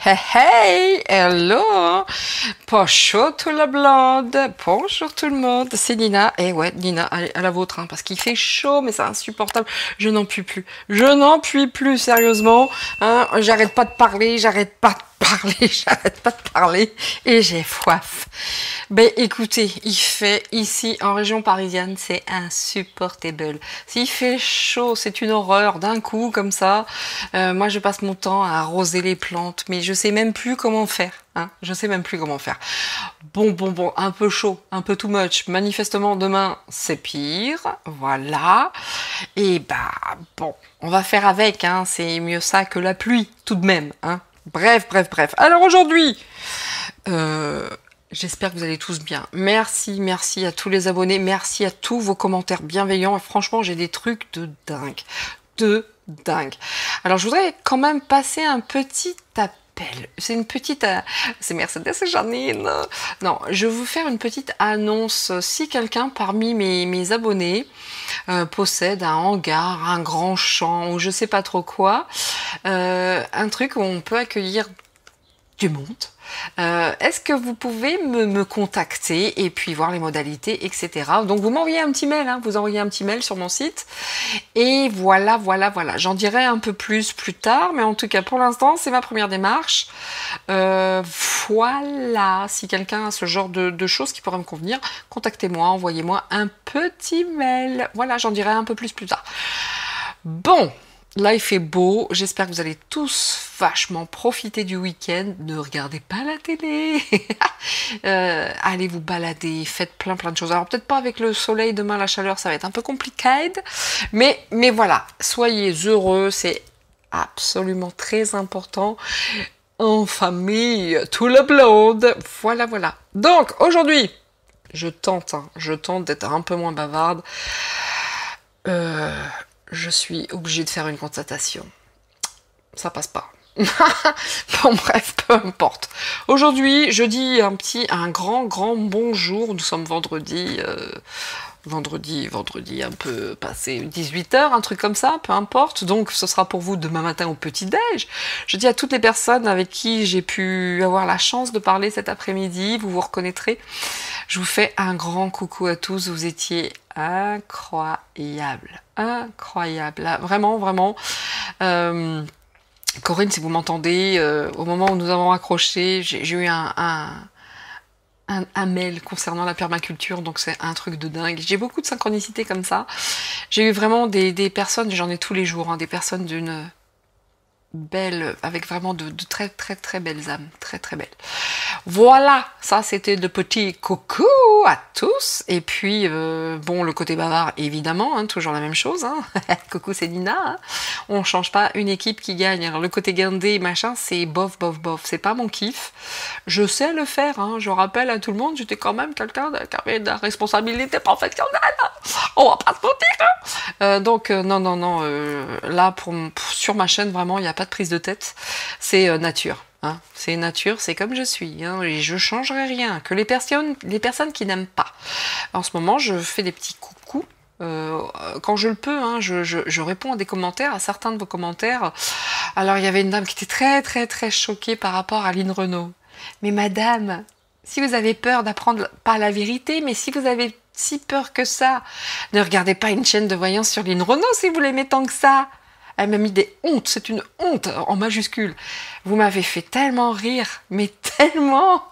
Hey, hey, hello, bonjour tout le monde, bonjour tout le monde, c'est Nina, et ouais, Nina, allez, à la vôtre, hein, parce qu'il fait chaud, mais c'est insupportable, je n'en puis plus, sérieusement, hein, j'arrête pas de parler, j'arrête pas de parler, et j'ai soif. Ben écoutez, il fait ici en région parisienne, c'est insupportable. S'il fait chaud, c'est une horreur d'un coup comme ça. Moi, je passe mon temps à arroser les plantes, mais je sais même plus comment faire. Hein, je sais même plus comment faire. Bon, un peu chaud, un peu too much. Manifestement, demain, c'est pire. Voilà. Et bah bon, on va faire avec. Hein, c'est mieux ça que la pluie, tout de même. Hein. Bref. Alors aujourd'hui, j'espère que vous allez tous bien. Merci à tous les abonnés, merci à tous vos commentaires bienveillants. Et franchement, j'ai des trucs de dingue. Alors, je voudrais quand même passer un petit appel. C'est une petite... C'est Mercedes et Janine. Non, je vais vous faire une petite annonce. Si quelqu'un parmi mes abonnés possède un hangar, un grand champ, ou je sais pas trop quoi, un truc où on peut accueillir du monde, est-ce que vous pouvez me contacter et puis voir les modalités, etc. Donc vous m'envoyez un petit mail, hein, vous envoyez un petit mail sur mon site et voilà. J'en dirai un peu plus tard, mais en tout cas pour l'instant c'est ma première démarche. Voilà, si quelqu'un a ce genre de choses qui pourrait me convenir, contactez-moi, envoyez-moi un petit mail. Voilà, j'en dirai un peu plus tard. Bon. Là, il fait beau. J'espère que vous allez tous vachement profiter du week-end. Ne regardez pas la télé. Allez vous balader. Faites plein de choses. Alors, peut-être pas avec le soleil demain, la chaleur, ça va être un peu compliqué. Mais voilà. Soyez heureux. C'est absolument très important. En famille, tout le monde. Voilà. Donc, aujourd'hui, je tente d'être un peu moins bavarde. Je suis obligée de faire une constatation. Ça passe pas. Bon bref, peu importe. Aujourd'hui, je dis un grand bonjour. Nous sommes vendredi, vendredi un peu passé 18h, un truc comme ça, peu importe. Donc ce sera pour vous demain matin au petit-déj. Je dis à toutes les personnes avec qui j'ai pu avoir la chance de parler cet après-midi, vous vous reconnaîtrez. Je vous fais un grand coucou à tous, vous étiez incroyable. Là, vraiment. Corinne, si vous m'entendez, au moment où nous avons accroché, j'ai eu un mail concernant la permaculture, donc c'est un truc de dingue. J'ai beaucoup de synchronicité comme ça. J'ai eu vraiment des personnes, j'en ai tous les jours, hein, des personnes d'une belle, avec vraiment de très belles âmes, très belles. Voilà, ça c'était de petits coucou à tous. Et puis, bon, le côté bavard, évidemment, hein, toujours la même chose. Hein. Coucou, c'est Nina. Hein. On change pas une équipe qui gagne. Alors, le côté guindé, machin, c'est bof. C'est pas mon kiff. Je sais le faire. Hein. Je rappelle à tout le monde, j'étais quand même quelqu'un qui avait de la responsabilité professionnelle. Hein. On va pas se mentir. Hein. Donc, non. Là, sur ma chaîne, vraiment, il n'y a pas de prise de tête. C'est nature. Hein, c'est nature, c'est comme je suis, hein, et je changerai rien. Que les personnes qui n'aiment pas. En ce moment, je fais des petits coucous. Quand je le peux, hein, je réponds à des commentaires, à certains de vos commentaires. Alors, il y avait une dame qui était très choquée par rapport à Lynn Renault. Mais madame, si vous avez peur d'apprendre, pas la vérité, mais si vous avez si peur que ça, ne regardez pas une chaîne de voyance sur Lynn Renault si vous l'aimez tant que ça. Elle m'a mis des hontes, c'est une honte en majuscule. Vous m'avez fait tellement rire, mais tellement.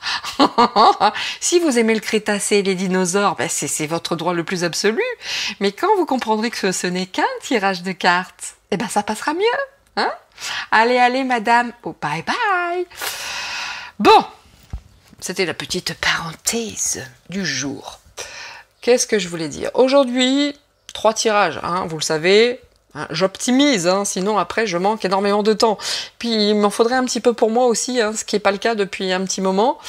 Si vous aimez le Crétacé et les dinosaures, ben c'est votre droit le plus absolu. Mais quand vous comprendrez que ce n'est qu'un tirage de cartes, eh ben ça passera mieux. Hein? Allez, madame. Oh, bye. Bon, c'était la petite parenthèse du jour. Qu'est-ce que je voulais dire? Aujourd'hui, 3 tirages, hein, vous le savez. J'optimise, hein, sinon après je manque énormément de temps. Puis il m'en faudrait un petit peu pour moi aussi, hein, ce qui n'est pas le cas depuis un petit moment.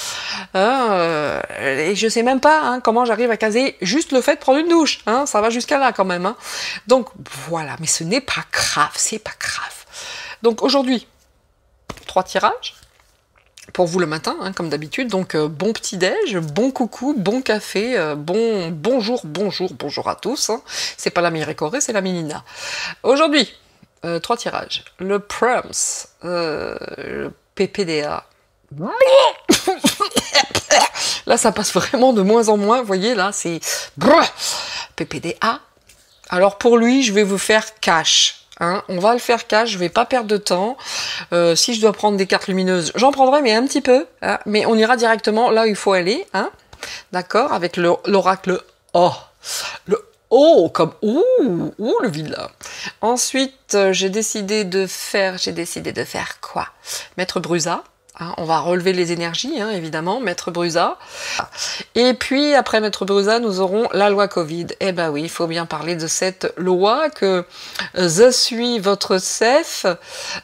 Et je sais même pas hein, comment j'arrive à caser juste le fait de prendre une douche. Hein, ça va jusqu'à là quand même. Hein. Donc voilà, mais ce n'est pas grave, c'est pas grave. Donc aujourd'hui, 3 tirages. Pour vous le matin, hein, comme d'habitude, donc bon petit-déj, bon coucou, bon café, bonjour à tous. Hein. C'est pas la Mirecoré, c'est la Minina. Aujourd'hui, 3 tirages. Le Prums, PPDA. Là, ça passe vraiment de moins en moins. Vous voyez, là, c'est PPDA. Alors, pour lui, je vais vous faire cash. Hein. On va le faire cash. Je vais pas perdre de temps. Si je dois prendre des cartes lumineuses, j'en prendrai, mais un petit peu. Hein. Mais on ira directement là où il faut aller. Hein. D'accord? Avec l'oracle O. Le O, comme ouh, le vilain. Ensuite, j'ai décidé de faire quoi? Maître Brusa. Hein, on va relever les énergies, hein, évidemment, Maître Brusa. Et puis, après Maître Brusa, nous aurons la loi Covid. Eh ben oui, il faut bien parler de cette loi que je suis votre chef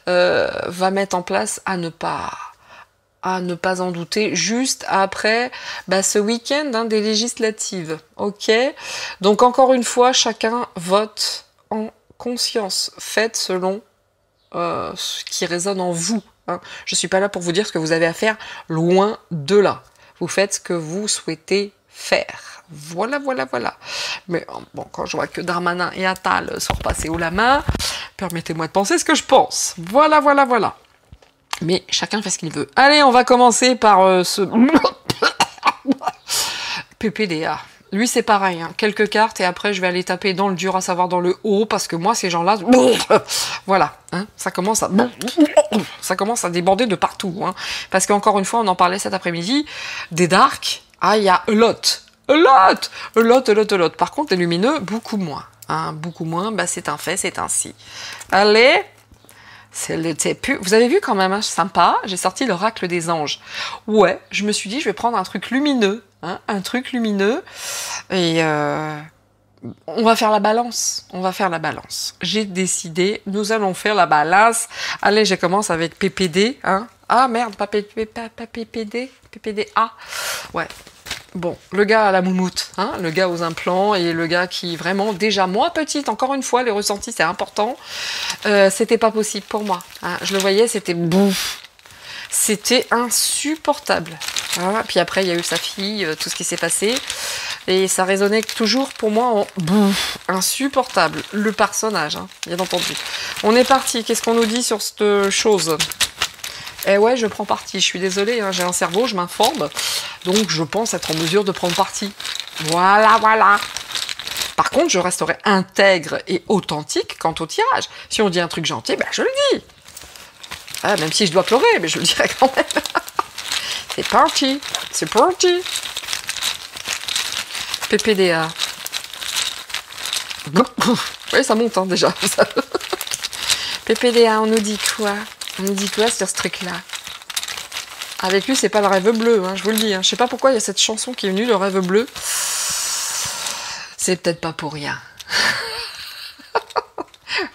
va mettre en place à ne pas en douter, juste après ce week-end hein, des législatives. Ok. Donc, encore une fois, chacun vote en conscience. Faites selon ce qui résonne en vous. Hein. Je suis pas là pour vous dire ce que vous avez à faire, loin de là. Vous faites ce que vous souhaitez faire. Voilà. Mais bon, quand je vois que Darmanin et Attal sont repassés haut la main, permettez-moi de penser ce que je pense. Voilà. Mais chacun fait ce qu'il veut. Allez, on va commencer par ce PPDA. Lui, c'est pareil, hein. Quelques cartes et après, je vais aller taper dans le dur, à savoir dans le haut, parce que moi, ces gens-là, voilà, hein, ça commence à déborder de partout, hein. Parce qu'encore une fois, on en parlait cet après-midi, des darks, il y a a lot. Par contre, les lumineux, beaucoup moins, hein, c'est un fait, c'est ainsi. Allez. Vous avez vu quand même, hein, sympa, j'ai sorti l'oracle des anges. Ouais, je me suis dit, je vais prendre un truc lumineux, hein, et on va faire la balance. J'ai décidé, nous allons faire la balance. Allez, je commence avec PPD, hein. Ah merde, pas PPD, PPDA. Ouais. Bon, le gars à la moumoute, hein, le gars aux implants et le gars qui vraiment, déjà moi petite, encore une fois, les ressentis c'est important, c'était pas possible pour moi. Hein, je le voyais, c'était bouf, c'était insupportable. Voilà. Puis après il y a eu sa fille, tout ce qui s'est passé, et ça résonnait toujours pour moi en bouf, insupportable. Le personnage, hein, bien entendu. On est parti, qu'est-ce qu'on nous dit sur cette chose ? Eh ouais, je prends parti. Je suis désolée, hein, j'ai un cerveau, je m'informe. Donc, je pense être en mesure de prendre parti. Voilà. Par contre, je resterai intègre et authentique quant au tirage. Si on dit un truc gentil, je le dis. Ah, même si je dois pleurer, mais je le dirai quand même. C'est parti. PPDA. Oui, ça monte, hein, déjà. PPDA, on nous dit quoi ? On nous dit quoi sur ce truc-là? Avec lui, c'est pas le rêve bleu, hein, je vous le dis. Hein. Je sais pas pourquoi il y a cette chanson qui est venue, le rêve bleu. C'est peut-être pas pour rien.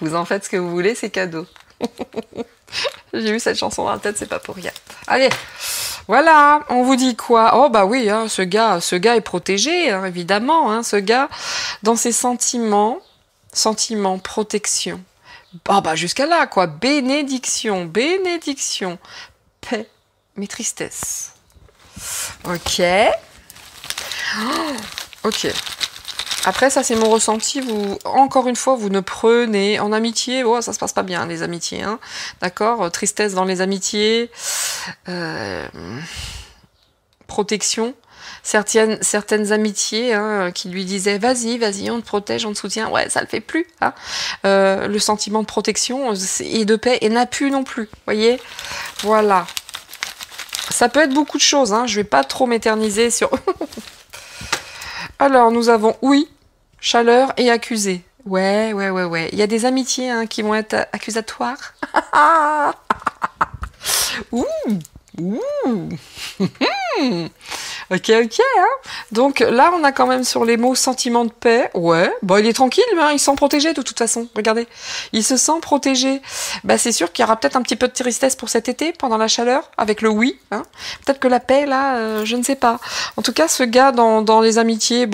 Vous en faites ce que vous voulez, c'est cadeau. J'ai eu cette chanson dans la tête, c'est pas pour rien. Allez, voilà, on vous dit quoi? Oh bah oui, hein, ce gars est protégé, hein, évidemment. Hein, ce gars, dans ses sentiments, protection. Ah bah jusqu'à là, quoi. Bénédiction. Paix, mais tristesse. Ok. Ok. Après, ça, c'est mon ressenti. Encore une fois, vous ne prenez en amitié. Oh, ça se passe pas bien, les amitiés. Hein. D'accord. Tristesse dans les amitiés. Protection. Certaines amitiés hein, qui lui disaient vas-y, on te protège, on te soutient. Ouais, ça le fait plus. Hein. Le sentiment de protection et de paix, et n'a plus non plus. Voyez. Voilà. Ça peut être beaucoup de choses. Hein. Je vais pas trop m'éterniser sur. Alors, nous avons oui, chaleur et accusé. Ouais. Il y a des amitiés hein, qui vont être accusatoires. Ouh. Ok, hein. Donc là, on a quand même sur les mots sentiment de paix. Ouais, bon, il est tranquille, hein, il se sent protégé de toute façon. Regardez, il se sent protégé. C'est sûr qu'il y aura peut-être un petit peu de tristesse pour cet été, pendant la chaleur, avec le oui. Hein. Peut-être que la paix, là, je ne sais pas. En tout cas, ce gars, dans les amitiés,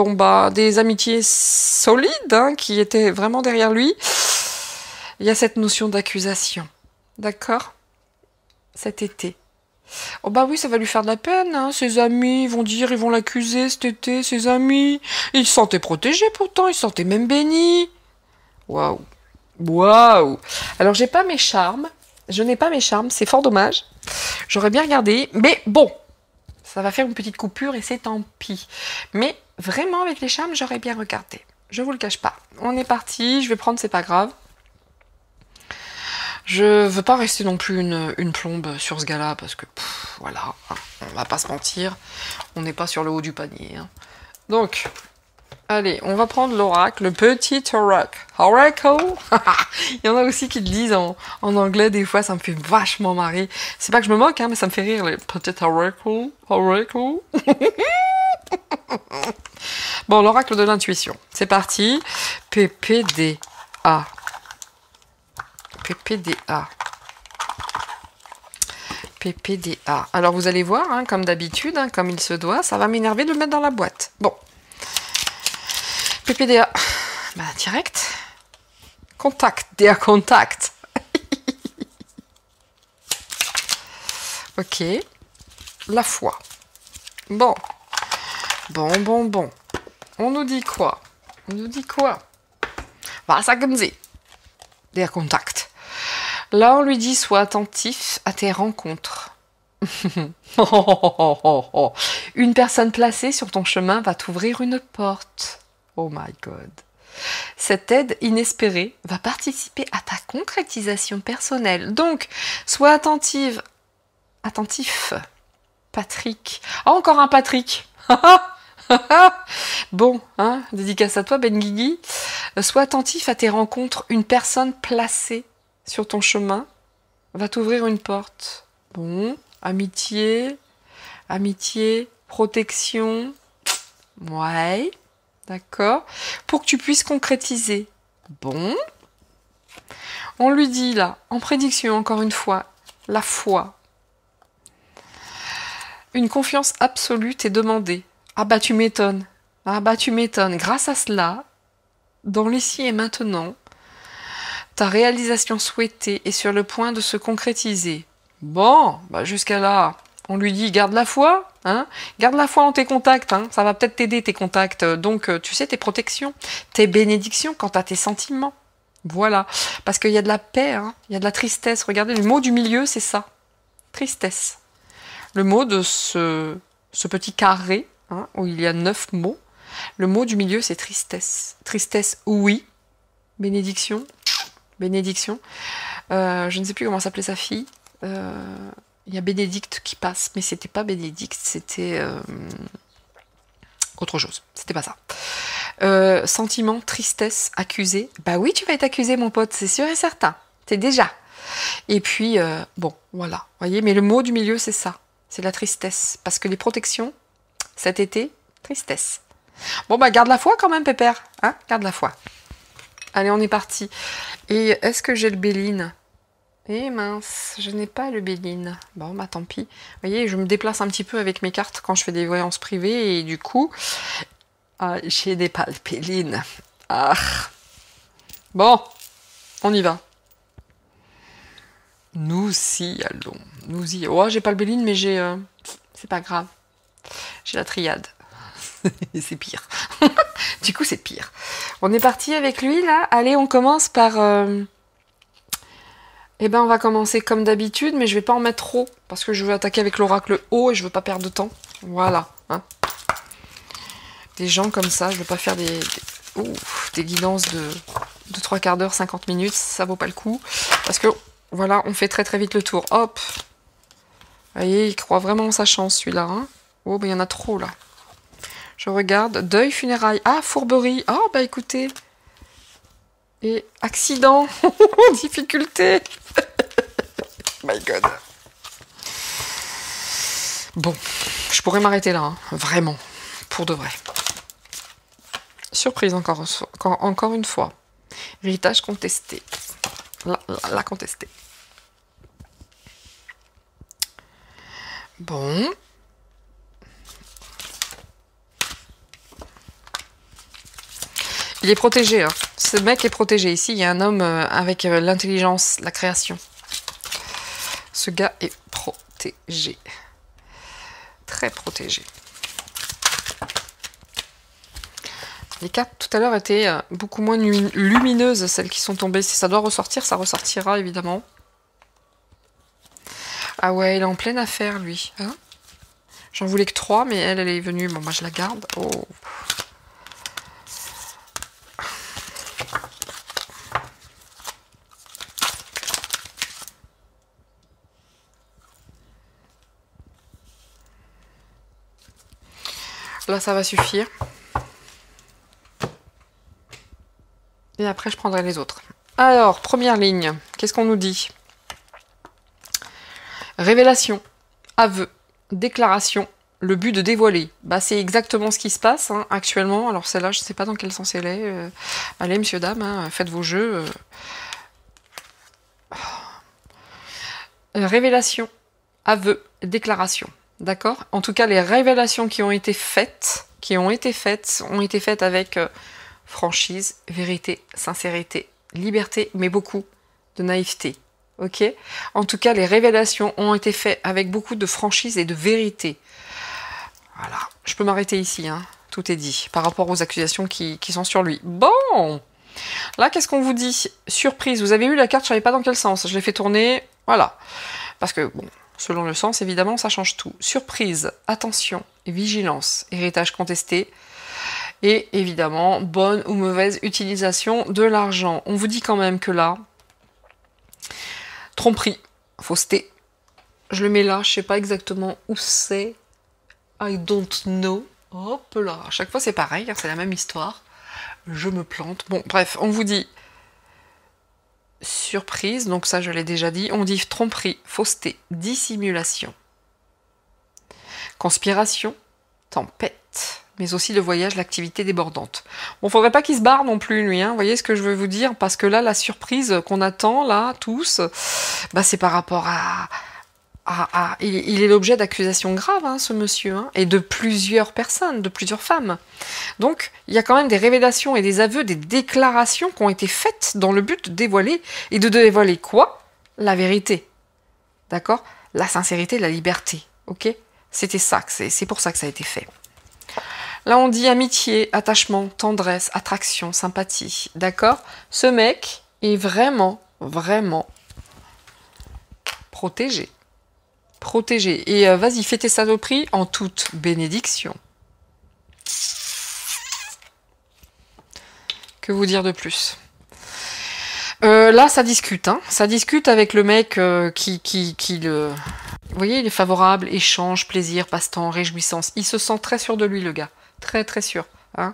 des amitiés solides, hein, qui étaient vraiment derrière lui, il y a cette notion d'accusation. D'accord ? Cet été. Oh bah oui, ça va lui faire de la peine, hein. Ses amis vont dire, ils vont l'accuser cet été, ses amis. Il se sentait protégé pourtant, il se sentait même béni. Waouh. Alors je n'ai pas mes charmes, c'est fort dommage. J'aurais bien regardé, mais bon, ça va faire une petite coupure et c'est tant pis. Mais vraiment, avec les charmes, j'aurais bien regardé. Je vous le cache pas. On est parti, je vais prendre, c'est pas grave. Je veux pas rester non plus une plombe sur ce gars-là, parce que, voilà, hein, on va pas se mentir, on n'est pas sur le haut du panier. Hein. Donc, allez, on va prendre l'oracle, le petit oracle. Oracle. Il y en a aussi qui le disent en anglais, des fois, ça me fait vachement marrer. C'est pas que je me moque, hein, mais ça me fait rire, le petit oracle. Oracle. Bon, l'oracle de l'intuition. C'est parti. PPDA. PPDA. PPDA. Alors, vous allez voir, hein, comme d'habitude, hein, comme il se doit, ça va m'énerver de le mettre dans la boîte. Bon. PPDA. Bah, direct. Contact. DA contact. Ok. La foi. Bon. Bon. On nous dit quoi? On nous dit quoi? Was sagen Sie? Der Kontakt. Là, on lui dit, sois attentif à tes rencontres. Une personne placée sur ton chemin va t'ouvrir une porte. Oh my God. Cette aide inespérée va participer à ta concrétisation personnelle. Donc, sois attentif. Patrick. Oh, encore un Patrick. Bon, hein, dédicace à toi, Ben Guigui. Sois attentif à tes rencontres. Une personne placée sur ton chemin va t'ouvrir une porte. Bon, amitié, protection. Ouais, d'accord. Pour que tu puisses concrétiser. Bon. On lui dit là, en prédiction, encore une fois, la foi. Une confiance absolue t'est demandée. Ah bah tu m'étonnes. Grâce à cela, dans l'ici et maintenant, ta réalisation souhaitée est sur le point de se concrétiser. Bon, bah jusqu'à là, on lui dit garde la foi, hein, garde la foi en tes contacts, hein, ça va peut-être t'aider tes contacts, donc tu sais tes protections, tes bénédictions quant à tes sentiments. Voilà, parce qu'il y a de la paix, hein, il y a de la tristesse. Regardez, le mot du milieu, c'est ça, tristesse. Le mot de ce petit carré, hein, où il y a 9 mots, le mot du milieu, c'est tristesse. Tristesse, oui. Bénédiction. Je ne sais plus comment s'appelait sa fille. Il y a Bénédicte qui passe, mais c'était pas Bénédicte, c'était autre chose. C'était pas ça. Sentiment, tristesse, accusé. Bah oui, tu vas être accusé, mon pote, c'est sûr et certain. T'es déjà. Et puis, bon, voilà. Voyez, mais le mot du milieu, c'est ça. C'est la tristesse. Parce que les protections, cet été, tristesse. Bon, bah, garde la foi quand même, Pépère. Hein, garde la foi. Allez, on est parti. Et est-ce que j'ai le Béline? Eh mince, je n'ai pas le Béline. Bon, bah, tant pis. Vous voyez, je me déplace un petit peu avec mes cartes quand je fais des voyances privées. Et du coup, j'ai des Béline. Ah. Bon, on y va. Nous y allons. Oh, j'ai pas le Béline, mais j'ai... c'est pas grave. J'ai la triade. C'est pire. Du coup, c'est pire. On est parti avec lui, là. Allez, on commence par... Eh ben, on va commencer comme d'habitude, mais je vais pas en mettre trop, parce que je veux attaquer avec l'oracle haut et je veux pas perdre de temps. Voilà. Hein. Des gens comme ça, je veux pas faire des guidances de 3 quarts d'heure, 50 minutes, ça vaut pas le coup. Parce que... Voilà, on fait très très vite le tour. Hop. Vous voyez, il croit vraiment en sa chance, celui-là. Hein. Oh, ben il y en a trop, là. Je regarde. Deuil, funérailles. Ah, fourberie. Oh, bah écoutez. Et accident. Difficulté. My God. Bon, je pourrais m'arrêter là. Hein. Vraiment. Pour de vrai. Surprise encore une fois. Héritage contesté. La contester. Bon. Il est protégé. Hein. Ce mec est protégé. Ici, il y a un homme avec l'intelligence, la création. Ce gars est protégé. Très protégé. Les cartes tout à l'heure étaient beaucoup moins lumineuses, celles qui sont tombées. Si ça doit ressortir, ça ressortira évidemment. Ah ouais, il est en pleine affaire, lui. Hein, j'en voulais que 3, mais elle est venue. Bon, moi, je la garde. Oh. Là, ça va suffire. Et après, je prendrai les autres. Alors, première ligne. Qu'est-ce qu'on nous dit? Révélation, aveu, déclaration, le but de dévoiler. Bah, c'est exactement ce qui se passe hein, actuellement. Alors celle-là, je ne sais pas dans quel sens elle est. Allez, monsieur, dame, hein, faites vos jeux. Révélation, aveu, déclaration. D'accord? En tout cas, les révélations qui ont été faites, ont été faites avec franchise, vérité, sincérité, liberté, mais beaucoup de naïveté. Ok? En tout cas, les révélations ont été faites avec beaucoup de franchise et de vérité. Voilà. Je peux m'arrêter ici, hein. Tout est dit par rapport aux accusations qui sont sur lui. Bon! Là, qu'est-ce qu'on vous dit? Surprise. Vous avez eu la carte, je ne savais pas dans quel sens. Je l'ai fait tourner. Voilà. Parce que, bon, selon le sens, évidemment, ça change tout. Surprise, attention, vigilance, héritage contesté. Et évidemment, bonne ou mauvaise utilisation de l'argent. On vous dit quand même que là, tromperie, fausseté. Je le mets là, je sais pas exactement où c'est. I don't know. Hop là, à chaque fois c'est pareil, hein, c'est la même histoire. Je me plante. Bon, bref, on vous dit surprise, donc ça je l'ai déjà dit. On dit tromperie, fausseté, dissimulation, conspiration, tempête, mais aussi le voyage, l'activité débordante. Bon, faudrait pas qu'il se barre non plus, lui, hein. Vous voyez ce que je veux vous dire? Parce que là, la surprise qu'on attend, là, tous, bah, c'est par rapport il est l'objet d'accusations graves, hein, ce monsieur, hein, et de plusieurs personnes, de plusieurs femmes. Donc, il y a quand même des révélations et des aveux, des déclarations qui ont été faites dans le but de dévoiler. Et de dévoiler quoi? La vérité. D'accord? La sincérité, la liberté. Ok? C'était ça, c'est pour ça que ça a été fait. Là, on dit amitié, attachement, tendresse, attraction, sympathie. D'accord? Ce mec est vraiment, vraiment protégé. Protégé. Et vas-y, fais tes saloperies en toute bénédiction. Que vous dire de plus? Là, ça discute. Hein. Ça discute avec le mec qui le... Vous voyez, il est favorable, échange, plaisir, passe-temps, réjouissance. Il se sent très sûr de lui, le gars. Très, très sûr. Hein.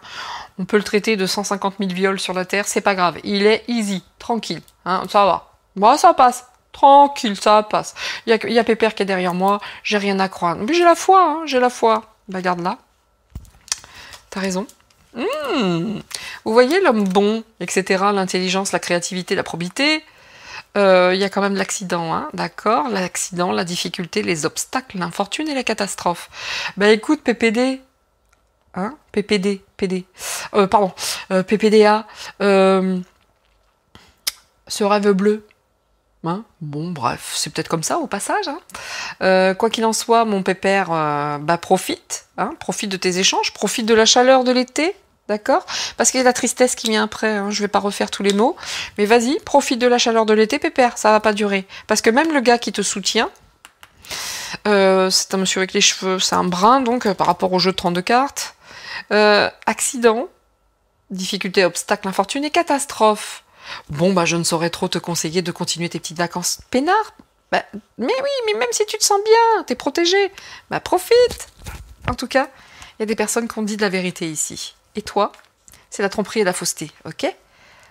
On peut le traiter de 150 000 viols sur la Terre, c'est pas grave. Il est easy, tranquille. Hein. Ça va. Bon, ça passe. Tranquille, ça passe. Il y a Pépère qui est derrière moi, j'ai rien à croire. Mais j'ai la foi, hein, j'ai la foi. Bah, garde là. T'as raison. Vous voyez l'homme bon, etc., l'intelligence, la créativité, la probité. Il y a quand même l'accident, hein, d'accord? L'accident, la difficulté, les obstacles, l'infortune et la catastrophe. Bah écoute, PPD, hein? PPD, PPDA, ce rêve bleu. Hein, bon, bref, c'est peut-être comme ça au passage. Hein. Quoi qu'il en soit, mon pépère, bah, profite. Hein, profite de tes échanges, profite de la chaleur de l'été, d'accord? Parce qu'il y a la tristesse qui vient après. Hein, je vais pas refaire tous les mots, mais vas-y, profite de la chaleur de l'été, pépère. Ça va pas durer. Parce que même le gars qui te soutient, c'est un monsieur avec les cheveux, c'est un brun, donc par rapport au jeu de 32 cartes. Accident, difficulté, obstacle, infortune et catastrophe. Bon, bah, je ne saurais trop te conseiller de continuer tes petites vacances peinard. Bah, mais oui, mais même si tu te sens bien, t'es protégé. Bah, profite. En tout cas, il y a des personnes qui ont dit de la vérité ici. Et toi, c'est la tromperie et la fausseté, ok?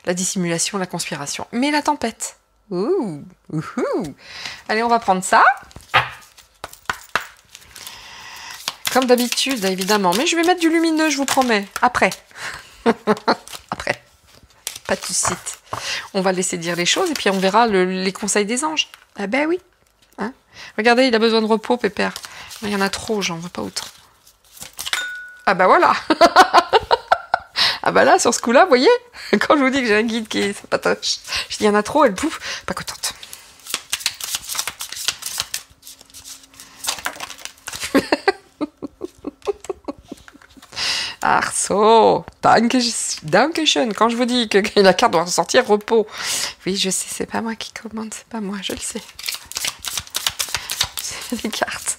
La dissimulation, la conspiration. Mais la tempête. Ouh, ouhou. Allez, on va prendre ça. Comme d'habitude, évidemment. Mais je vais mettre du lumineux, je vous promets. Après. Après. Pas tout de suite. On va laisser dire les choses et puis on verra les conseils des anges. Ah ben oui. Hein, regardez, il a besoin de repos, Pépère. Il y en a trop, j'en veux pas outre. Ah ben voilà. Ah ben là, sur ce coup-là, vous voyez, quand je vous dis que j'ai un guide qui est sympatoche, je dis il y en a trop, elle pouf, pas contente. Ah, so, Dankeschön. Quand je vous dis que la carte doit sortir, repos. Oui, je sais, c'est pas moi qui commande, c'est pas moi, je le sais. les cartes.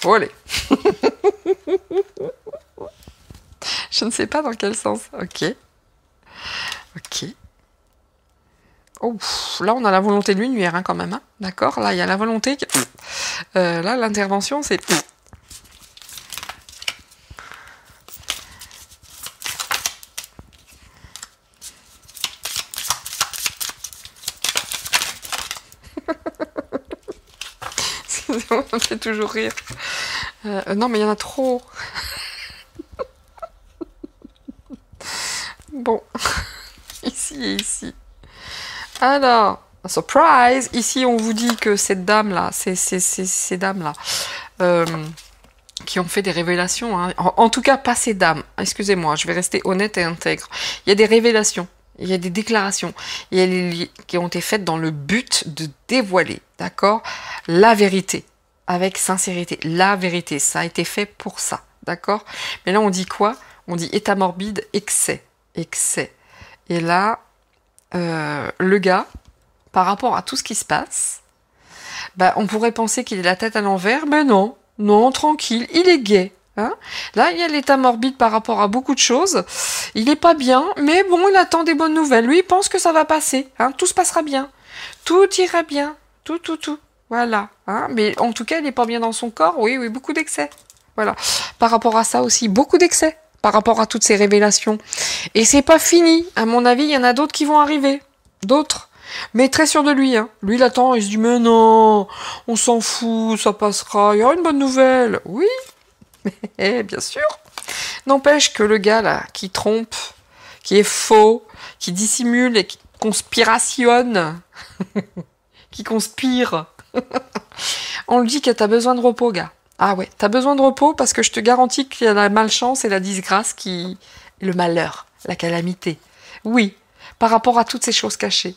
Allez. Je ne sais pas dans quel sens. Ok. Ok. Oh, là, on a la volonté de lui nuire, hein, quand même. Hein. D'accord. Là, il y a la volonté. Là, l'intervention, c'est... Ça me fait toujours rire. Non, mais il y en a trop. Bon. Ici et ici. Alors, surprise. Ici, on vous dit que cette dame-là, ces dames-là, qui ont fait des révélations, hein. En tout cas, pas ces dames. Excusez-moi, je vais rester honnête et intègre. Il y a des révélations. Il y a des déclarations qui ont été faites dans le but de dévoiler, d'accord, la vérité, avec sincérité. La vérité, ça a été fait pour ça, d'accord. Mais là, on dit quoi? On dit état morbide, excès. Et là, le gars, par rapport à tout ce qui se passe, bah, on pourrait penser qu'il est la tête à l'envers, mais non, tranquille, il est gai. Hein, là, il y a l'état morbide par rapport à beaucoup de choses. Il n'est pas bien, mais bon, il attend des bonnes nouvelles. Lui, il pense que ça va passer. Hein, tout se passera bien. Tout ira bien. Tout. Voilà. Hein, mais en tout cas, il n'est pas bien dans son corps. Oui, beaucoup d'excès. Voilà. Par rapport à ça aussi, beaucoup d'excès. Par rapport à toutes ces révélations. Et c'est pas fini. À mon avis, il y en a d'autres qui vont arriver. D'autres. Mais très sûr de lui. Hein. Lui, il attend. Il se dit, mais non, on s'en fout, ça passera. Il y aura une bonne nouvelle. Oui. Bien sûr. N'empêche que le gars là, qui trompe, qui est faux, qui dissimule et qui conspirationne, qui conspire, on lui dit que t'as besoin de repos, gars. Ah ouais, t'as besoin de repos parce que je te garantis qu'il y a la malchance et la disgrâce le malheur, la calamité. Oui, par rapport à toutes ces choses cachées.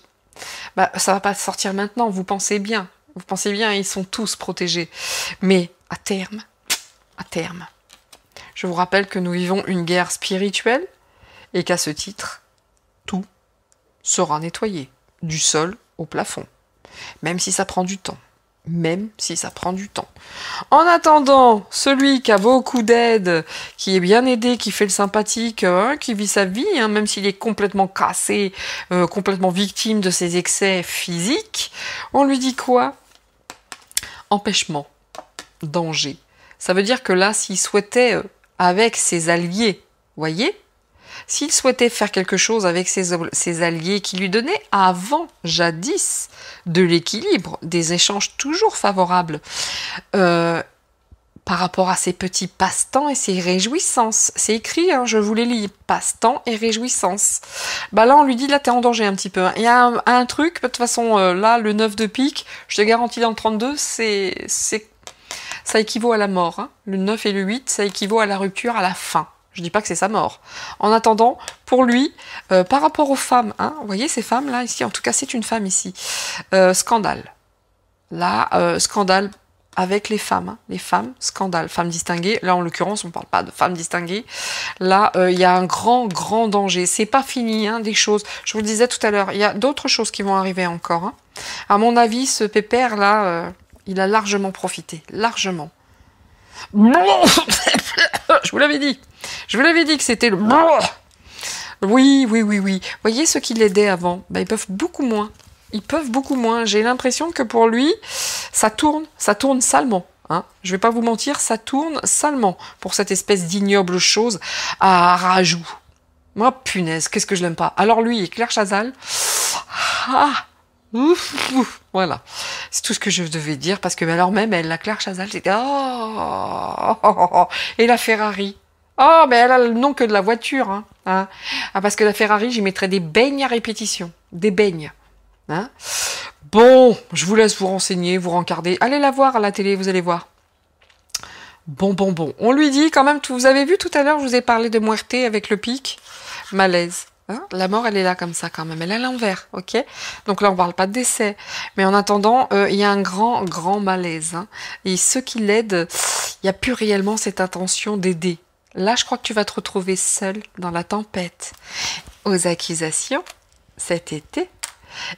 Bah, ça va pas sortir maintenant, vous pensez bien, ils sont tous protégés. Mais à terme, je vous rappelle que nous vivons une guerre spirituelle et qu'à ce titre, tout sera nettoyé, du sol au plafond. Même si ça prend du temps. En attendant, celui qui a beaucoup d'aide, qui est bien aidé, qui fait le sympathique, hein, qui vit sa vie, hein, même s'il est complètement cassé, complètement victime de ses excès physiques, on lui dit quoi? Empêchement, danger. Ça veut dire que là, s'il souhaitait, avec ses alliés, voyez, s'il souhaitait faire quelque chose avec ses alliés qui lui donnaient jadis, de l'équilibre, des échanges toujours favorables, par rapport à ses petits passe-temps et ses réjouissances. C'est écrit, hein, je vous les lis, passe-temps et réjouissances. Bah là, on lui dit, là, t'es en danger un petit peu. Hein. Il y a un truc, de toute façon, là, le 9 de pique, je te garantis dans le 32, ça équivaut à la mort. Hein. Le 9 et le 8, ça équivaut à la rupture, à la fin. Je dis pas que c'est sa mort. En attendant, pour lui, par rapport aux femmes, hein, vous voyez ces femmes-là, ici, en tout cas, c'est une femme ici, scandale. Là, scandale avec les femmes. Hein. Les femmes, scandale. Femmes distinguées. Là, en l'occurrence, on parle pas de femmes distinguées. Là, il y a un grand danger. C'est pas fini, hein, des choses. Je vous le disais tout à l'heure, il y a d'autres choses qui vont arriver encore. Hein. À mon avis, ce pépère-là... il a largement profité, largement. Je vous l'avais dit que c'était le... Oui. Vous voyez ceux qui l'aidaient avant, bah, ils peuvent beaucoup moins. J'ai l'impression que pour lui, ça tourne salement. Hein. Je vais pas vous mentir, ça tourne salement pour cette espèce d'ignoble chose à rajout. Moi, punaise, qu'est-ce que je l'aime pas. Alors lui et Claire Chazal... Voilà, c'est tout ce que je devais dire parce que alors même elle, la Claire Chazal, c'était et la Ferrari. Oh, mais elle a le nom que de la voiture, hein. Ah, parce que la Ferrari, j'y mettrais des beignes à répétition, des beignes. Hein. Bon, je vous laisse vous renseigner, vous rencarder. Allez la voir à la télé, vous allez voir. Bon. On lui dit quand même, vous avez vu tout à l'heure, je vous ai parlé de Muerte avec le pic, malaise. Hein, la mort, elle est là comme ça quand même, elle est à l'envers, ok? Donc là, on parle pas de décès. Mais en attendant, il y a un grand malaise. Hein, et ceux qui l'aident, il n'y a plus réellement cette intention d'aider. Là, je crois que tu vas te retrouver seul dans la tempête. Aux accusations, cet été,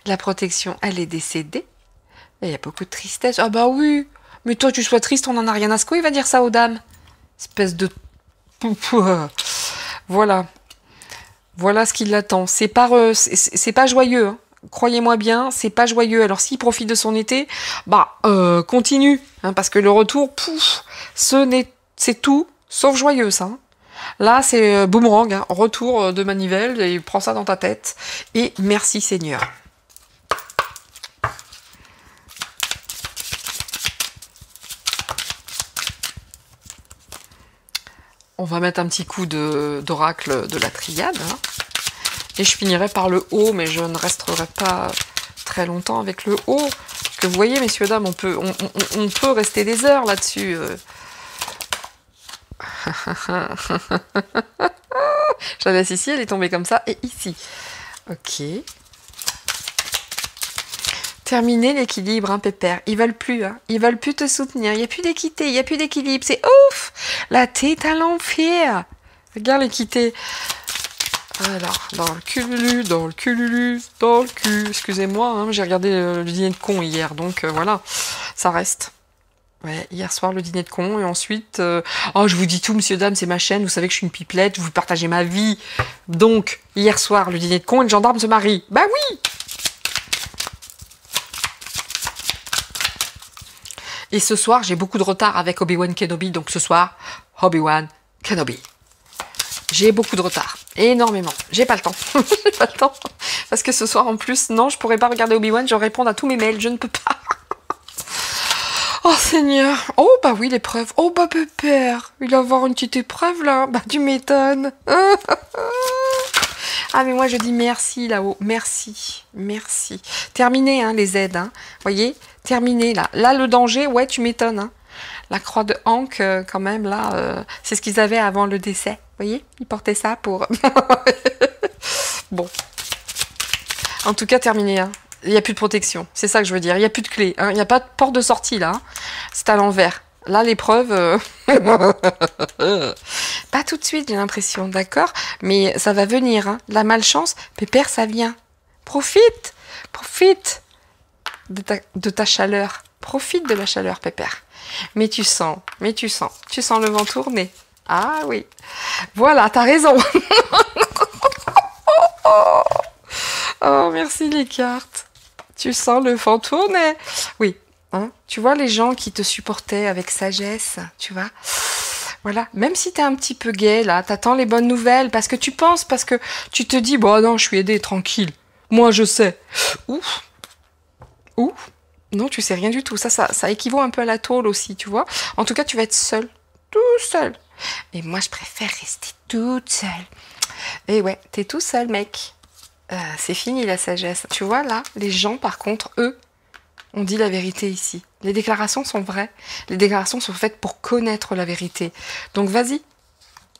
la protection, elle est décédée. Et il y a beaucoup de tristesse. Ah bah oui. Mais toi, tu sois triste, on en a rien à secouer. Il va dire ça aux dames. Espèce de... Voilà. Voilà ce qui l'attend. C'est pas joyeux. Hein. Croyez-moi bien, c'est pas joyeux. Alors s'il profite de son été, bah continue. Hein, parce que le retour, pouf, c'est tout, sauf joyeux ça. Hein. Là, c'est boomerang, hein, retour de manivelle, et prends ça dans ta tête. Et merci Seigneur. On va mettre un petit coup d'oracle de la triade. Hein. Et je finirai par le haut, mais je ne resterai pas très longtemps avec le haut. Parce que vous voyez, messieurs, dames, on peut rester des heures là-dessus. Je la laisse ici, elle est tombée comme ça, et ici. Ok. Terminer l'équilibre, hein, Pépère. Ils veulent plus, hein. Ils veulent plus te soutenir. Il n'y a plus d'équité, il n'y a plus d'équilibre. C'est ouf! La tête à l'enfer. Regarde l'équité. Alors, dans le cululu, dans le cululu, dans le cul. Excusez-moi, hein, j'ai regardé le dîner de con hier, donc voilà, ça reste. Ouais, hier soir, le dîner de con, et ensuite... oh, je vous dis tout, monsieur, dame, c'est ma chaîne, vous savez que je suis une pipelette, vous partagez ma vie. Donc, hier soir, le dîner de con, et le gendarme se marie. Bah oui! Et ce soir, j'ai beaucoup de retard avec Obi-Wan Kenobi, donc ce soir, Obi-Wan Kenobi. J'ai beaucoup de retard, énormément. J'ai pas le temps, j'ai pas le temps. Parce que ce soir, en plus, non, je pourrais pas regarder Obi-Wan, je vais répondre à tous mes mails, je ne peux pas. Oh Seigneur, oh bah oui l'épreuve, oh bah Pépère, il va avoir une petite épreuve là, bah tu m'étonnes. Ah mais moi je dis merci là-haut, merci, merci. Terminé hein, les aides, hein. Voyez, terminé là. Là le danger, ouais tu m'étonnes. Hein. La croix de Hank quand même là, c'est ce qu'ils avaient avant le décès. Voyez, ils portaient ça pour... Bon. En tout cas terminé, hein. Il n'y a plus de protection, c'est ça que je veux dire. Il n'y a plus de clé, hein. Il n'y a pas de porte de sortie là. Hein. C'est à l'envers. Là, l'épreuve... Pas tout de suite, j'ai l'impression, d'accord? Mais ça va venir, hein. La malchance, Pépère, ça vient. Profite, profite de ta chaleur. Profite de la chaleur, Pépère. Mais tu sens le vent tourner. Ah oui. Voilà, t'as raison. Oh, merci les cartes. Tu sens le vent tourner. Oui. Hein, tu vois les gens qui te supportaient avec sagesse, tu vois. Voilà. Même si t'es un petit peu gai, là, t'attends les bonnes nouvelles parce que tu penses, parce que tu te dis, bon, non, je suis aidée, tranquille. Moi, je sais. Ouf. Ouf. Non, tu sais rien du tout. Ça équivaut un peu à la tôle aussi, tu vois. En tout cas, tu vas être seul. Tout seul. Et moi, je préfère rester toute seule. Et ouais, t'es tout seul, mec. C'est fini la sagesse. Tu vois, là, les gens, par contre, eux, on dit la vérité ici. Les déclarations sont vraies. Les déclarations sont faites pour connaître la vérité. Donc, vas-y.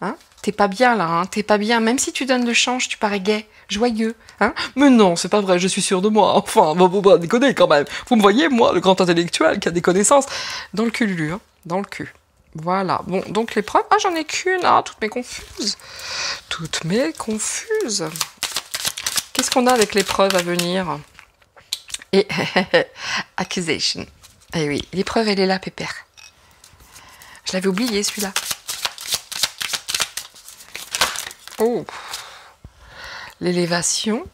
Hein, t'es pas bien, là. Hein, t'es pas bien. Même si tu donnes le change, tu parais gai, joyeux. Hein. Mais non, c'est pas vrai, je suis sûre de moi. Enfin, bon, déconner quand même. Vous me voyez, moi, le grand intellectuel qui a des connaissances. Dans le cul, hein, dans le cul. Voilà. Bon, donc l'épreuve... Ah, j'en ai qu'une. Ah, toutes mes confuses. Toutes mes confuses. Qu'est-ce qu'on a avec l'épreuve à venir? Et accusation. Eh oui, l'épreuve, elle est là, Pépère. Je l'avais oublié, celui-là. Oh. L'élévation,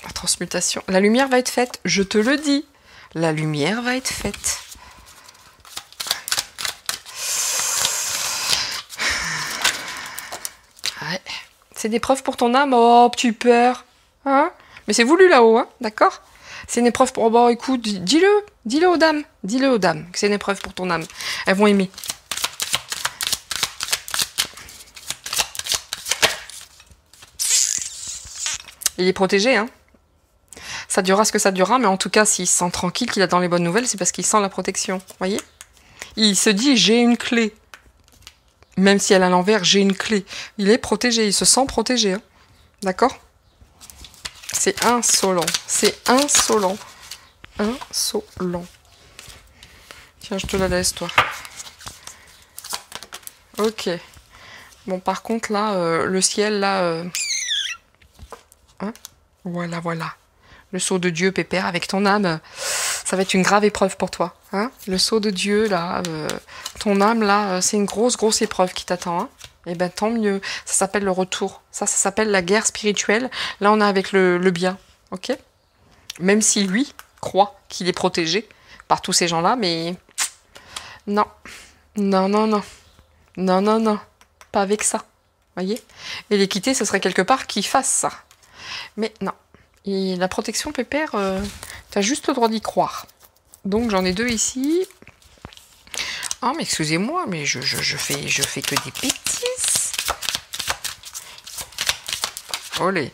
la transmutation. La lumière va être faite, je te le dis. La lumière va être faite. Ouais. C'est des preuves pour ton âme. Oh, petit père. Hein? Mais c'est voulu là-haut, hein, d'accord? C'est une épreuve pour... Oh, bah, écoute, dis-le aux dames. Dis-le aux dames que c'est une épreuve pour ton âme. Elles vont aimer. Il est protégé, hein. Ça durera ce que ça durera, mais en tout cas, s'il se sent tranquille, qu'il attend les bonnes nouvelles, c'est parce qu'il sent la protection, voyez? Il se dit, j'ai une clé. Même si elle est à l'envers, j'ai une clé. Il est protégé, il se sent protégé, hein. D'accord? C'est insolent, c'est insolent. Insolent. Tiens, je te la laisse, toi. Ok. Bon, par contre, là, le ciel, là... Hein, voilà. Le sceau de Dieu, Pépère, avec ton âme, ça va être une grave épreuve pour toi. Hein, le sceau de Dieu, là, ton âme, là, c'est une grosse, grosse épreuve qui t'attend. Hein. Eh ben tant mieux. Ça s'appelle le retour. Ça s'appelle la guerre spirituelle. Là, on est avec le bien. Ok? Même si lui croit qu'il est protégé par tous ces gens-là, mais non. Non, non, non. Non, non, non. Pas avec ça. Voyez? Et l'équité, ce serait quelque part qu'il fasse ça. Mais non. Et la protection, Pépère, t'as juste le droit d'y croire. Donc j'en ai deux ici. Oh, mais excusez-moi, mais je fais que des bêtises. Olé.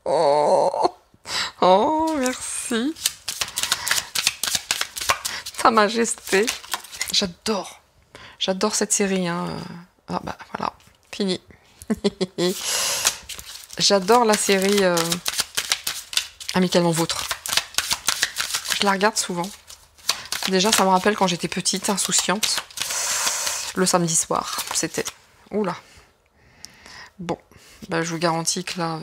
Oh, oh, merci. Ta Majesté. J'adore. J'adore cette série. Hein. Ah bah voilà, fini. J'adore la série Amicalement Vôtre. Je la regarde souvent. Déjà, ça me rappelle quand j'étais petite, insouciante. Le samedi soir, c'était... Oula. Bon, bah, je vous garantis que là...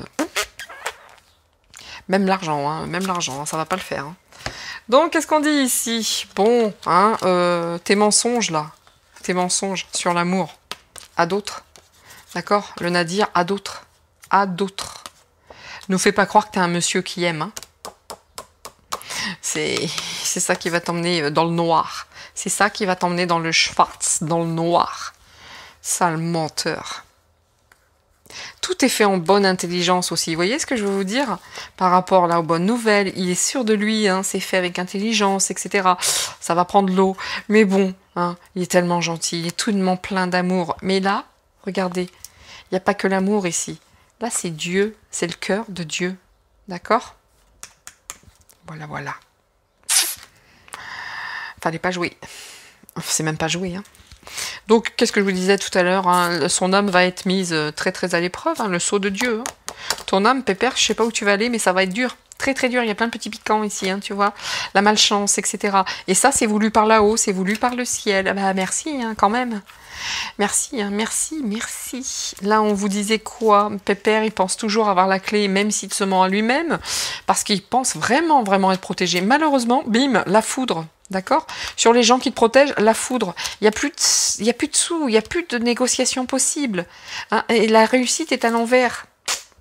Même l'argent, hein, ça va pas le faire. Hein. Donc, qu'est-ce qu'on dit ici? Bon, hein, tes mensonges, là. Tes mensonges sur l'amour. À d'autres. D'accord? Le Nadir, à d'autres. À d'autres. Nous fais pas croire que t'es un monsieur qui aime. Hein. C'est ça qui va t'emmener dans le noir. C'est ça qui va t'emmener dans le schwarz, dans le noir. Sale menteur. Tout est fait en bonne intelligence aussi. Vous voyez ce que je veux vous dire? Par rapport là aux bonnes nouvelles, il est sûr de lui, hein, c'est fait avec intelligence, etc. Ça va prendre l'eau. Mais bon, hein, il est tellement gentil, il est tout de même plein d'amour. Mais là, regardez, il n'y a pas que l'amour ici. Là, c'est Dieu, c'est le cœur de Dieu. D'accord? Voilà, voilà. Fallait pas jouer. C'est même pas jouer, hein. Donc, qu'est-ce que je vous disais tout à l'heure, hein, son âme va être mise très très à l'épreuve, hein, le sceau de Dieu. Hein. Ton âme, Pépère, je sais pas où tu vas aller, mais ça va être dur. Très très dur, il y a plein de petits piquants ici, hein, tu vois. La malchance, etc. Et ça, c'est voulu par là-haut, c'est voulu par le ciel. Ah bah, merci, hein, quand même. Merci, hein, merci, merci. Là, on vous disait quoi? Pépère, il pense toujours avoir la clé, même s'il se ment à lui-même, parce qu'il pense vraiment, vraiment être protégé. Malheureusement, bim, la foudre. D'accord? Sur les gens qui te protègent, la foudre. Il n'y a plus de sous, il n'y a plus de négociation possible. Hein, et la réussite est à l'envers.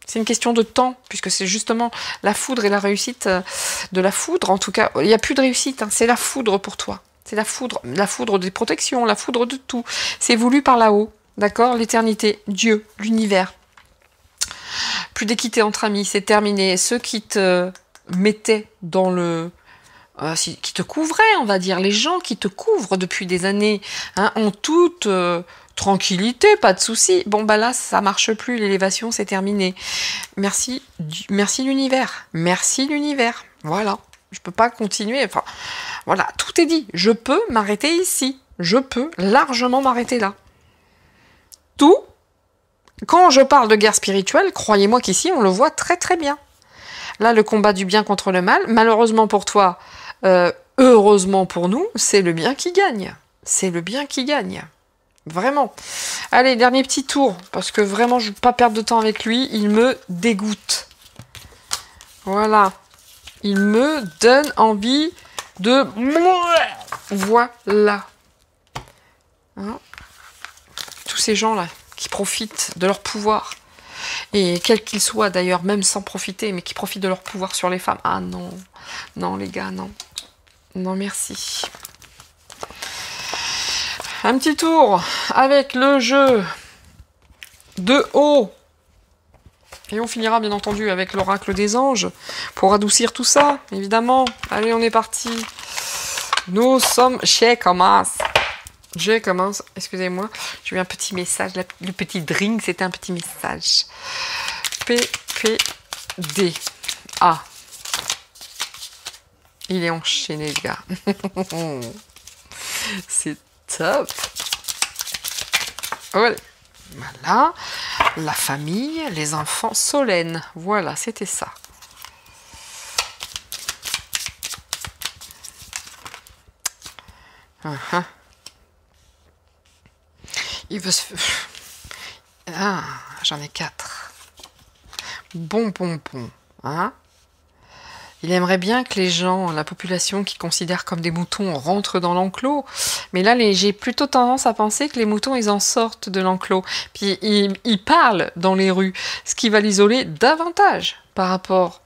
C'est une question de temps, puisque c'est justement la foudre et la réussite de la foudre. En tout cas, il n'y a plus de réussite. Hein, c'est la foudre pour toi. C'est la foudre des protections, la foudre de tout. C'est voulu par là-haut. D'accord? L'éternité, Dieu, l'univers. Plus d'équité entre amis, c'est terminé. Ceux qui te mettaient dans le... qui te couvraient, on va dire, les gens qui te couvrent depuis des années, hein, ont toute tranquillité, pas de souci. Bon, bah là, ça marche plus, l'élévation, c'est terminé. Merci, merci l'univers. Merci l'univers. Voilà. Je peux pas continuer. Enfin, voilà, tout est dit. Je peux m'arrêter ici. Je peux largement m'arrêter là. Tout. Quand je parle de guerre spirituelle, croyez-moi qu'ici, on le voit très très bien. Là, le combat du bien contre le mal, malheureusement pour toi, heureusement pour nous, c'est le bien qui gagne. C'est le bien qui gagne. Vraiment. Allez, dernier petit tour, parce que vraiment, je ne veux pas perdre de temps avec lui. Il me dégoûte. Voilà. Il me donne envie de... Voilà. Hein? Tous ces gens-là qui profitent de leur pouvoir. Et quels qu'ils soient d'ailleurs, même sans profiter, mais qui profitent de leur pouvoir sur les femmes. Ah non. Non, les gars, non. Non, merci. Un petit tour avec le jeu de haut. Et on finira bien entendu avec l'oracle des anges pour adoucir tout ça, évidemment. Allez, on est parti. Nous sommes chez Commence. J'ai commence. Excusez-moi, j'ai eu un petit message. Le petit drink, c'était un petit message. PPD. Ah. Il est enchaîné, les gars. C'est top. Voilà. Voilà. La famille, les enfants, Solène. Voilà, c'était ça. Il veut se... Ah, j'en ai 4. Bon. Hein? Il aimerait bien que les gens, la population qui considère comme des moutons, rentrent dans l'enclos. Mais là, j'ai plutôt tendance à penser que les moutons, ils en sortent de l'enclos. Puis ils parlent dans les rues, ce qui va l'isoler davantage par rapport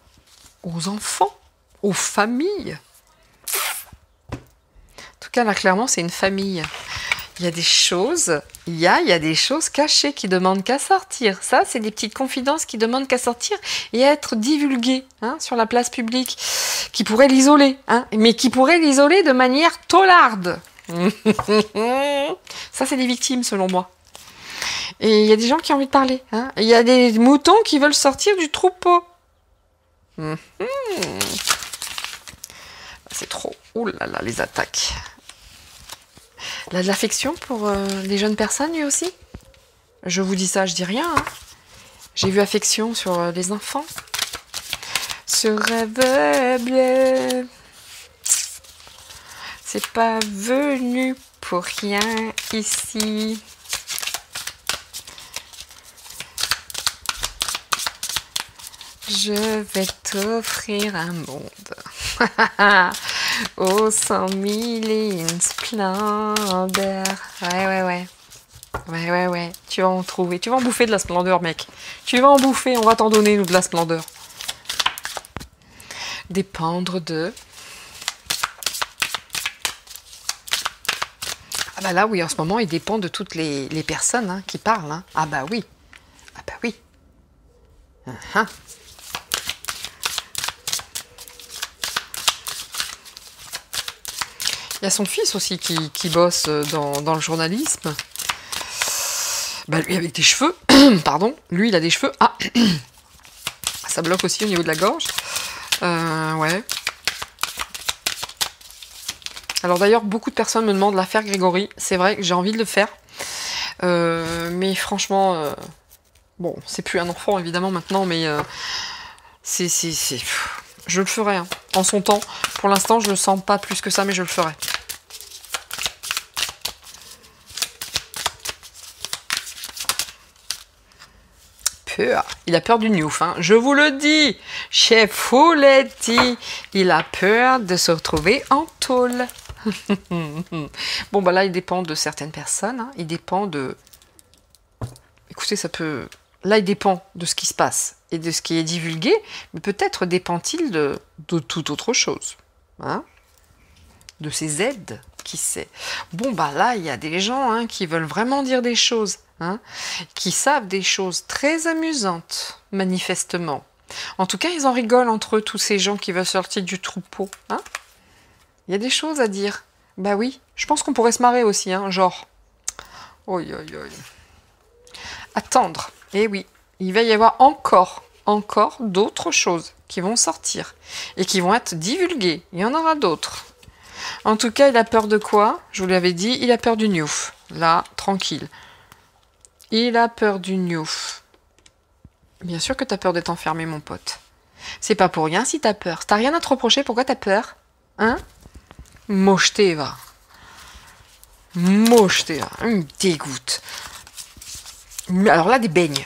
aux enfants, aux familles. En tout cas, là, clairement, c'est une famille. Il y a des choses, il y a des choses cachées qui demandent qu'à sortir. Ça, c'est des petites confidences qui demandent qu'à sortir et à être divulguées sur la place publique, qui pourraient l'isoler, mais qui pourraient l'isoler de manière taularde. Ça, c'est des victimes, selon moi. Et il y a des gens qui ont envie de parler. Il y a des moutons qui veulent sortir du troupeau. C'est trop. Ouh là là, les attaques. Il a de l'affection pour les jeunes personnes, lui aussi. Je vous dis ça, je dis rien. J'ai vu affection sur les enfants. Ce rêve bleu, c'est pas venu pour rien ici. Je vais t'offrir un monde. Aux 100 000 et une splendeur. Ouais. Tu vas en trouver. Tu vas en bouffer de la splendeur, mec. Tu vas en bouffer. On va t'en donner, nous, de la splendeur. Dépendre de... Ah bah là, oui, en ce moment, il dépend de toutes les personnes qui parlent. Ah bah oui. Il y a son fils aussi qui bosse dans le journalisme. Bah lui avec des cheveux, pardon, lui il a des cheveux. Ah, ça bloque aussi au niveau de la gorge. Ouais. Alors d'ailleurs, beaucoup de personnes me demandent l'affaire Grégory. C'est vrai que j'ai envie de le faire. Mais franchement, bon, c'est plus un enfant évidemment maintenant, mais je le ferai en son temps. Pour l'instant, je le sens pas plus que ça, mais je le ferai. Il a peur du Newf, je vous le dis. Chef Fouletti, il a peur de se retrouver en tôle. Bon, bah là, il dépend de certaines personnes. Il dépend de... Écoutez, ça peut... Là, il dépend de ce qui se passe et de ce qui est divulgué, mais peut-être dépend-il de toute autre chose. De ses aides, qui sait. Bon, bah là, il y a des gens qui veulent vraiment dire des choses, qui savent des choses très amusantes, manifestement. En tout cas, ils en rigolent entre eux, tous ces gens qui veulent sortir du troupeau. Il y a des choses à dire. Bah oui, je pense qu'on pourrait se marrer aussi, genre... Oi. Attendre. Eh oui, il va y avoir encore d'autres choses qui vont sortir et qui vont être divulguées. Il y en aura d'autres. En tout cas, il a peur de quoi? Je vous l'avais dit, il a peur du Newf. Là, tranquille. Il a peur du Newf. Bien sûr que t'as peur d'être enfermé, mon pote. C'est pas pour rien si t'as peur. T'as rien à te reprocher, pourquoi t'as peur? Mocheté, va. Mocheté, va. Il me dégoûte. Alors là, des beignes.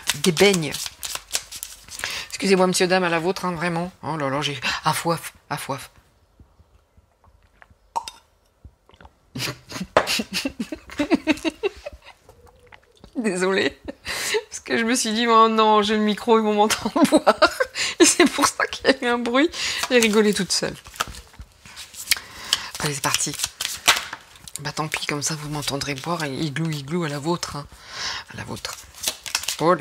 Excusez-moi, monsieur, dame, à la vôtre, vraiment. Oh là là, j'ai... À foif. Désolée. Parce que je me suis dit, oh non, j'ai le micro, ils vont m'entendre boire. Et c'est pour ça qu'il y a eu un bruit. J'ai rigolé toute seule. Allez, c'est parti. Bah tant pis, comme ça vous m'entendrez boire et igloo à la vôtre. À la vôtre. Paul.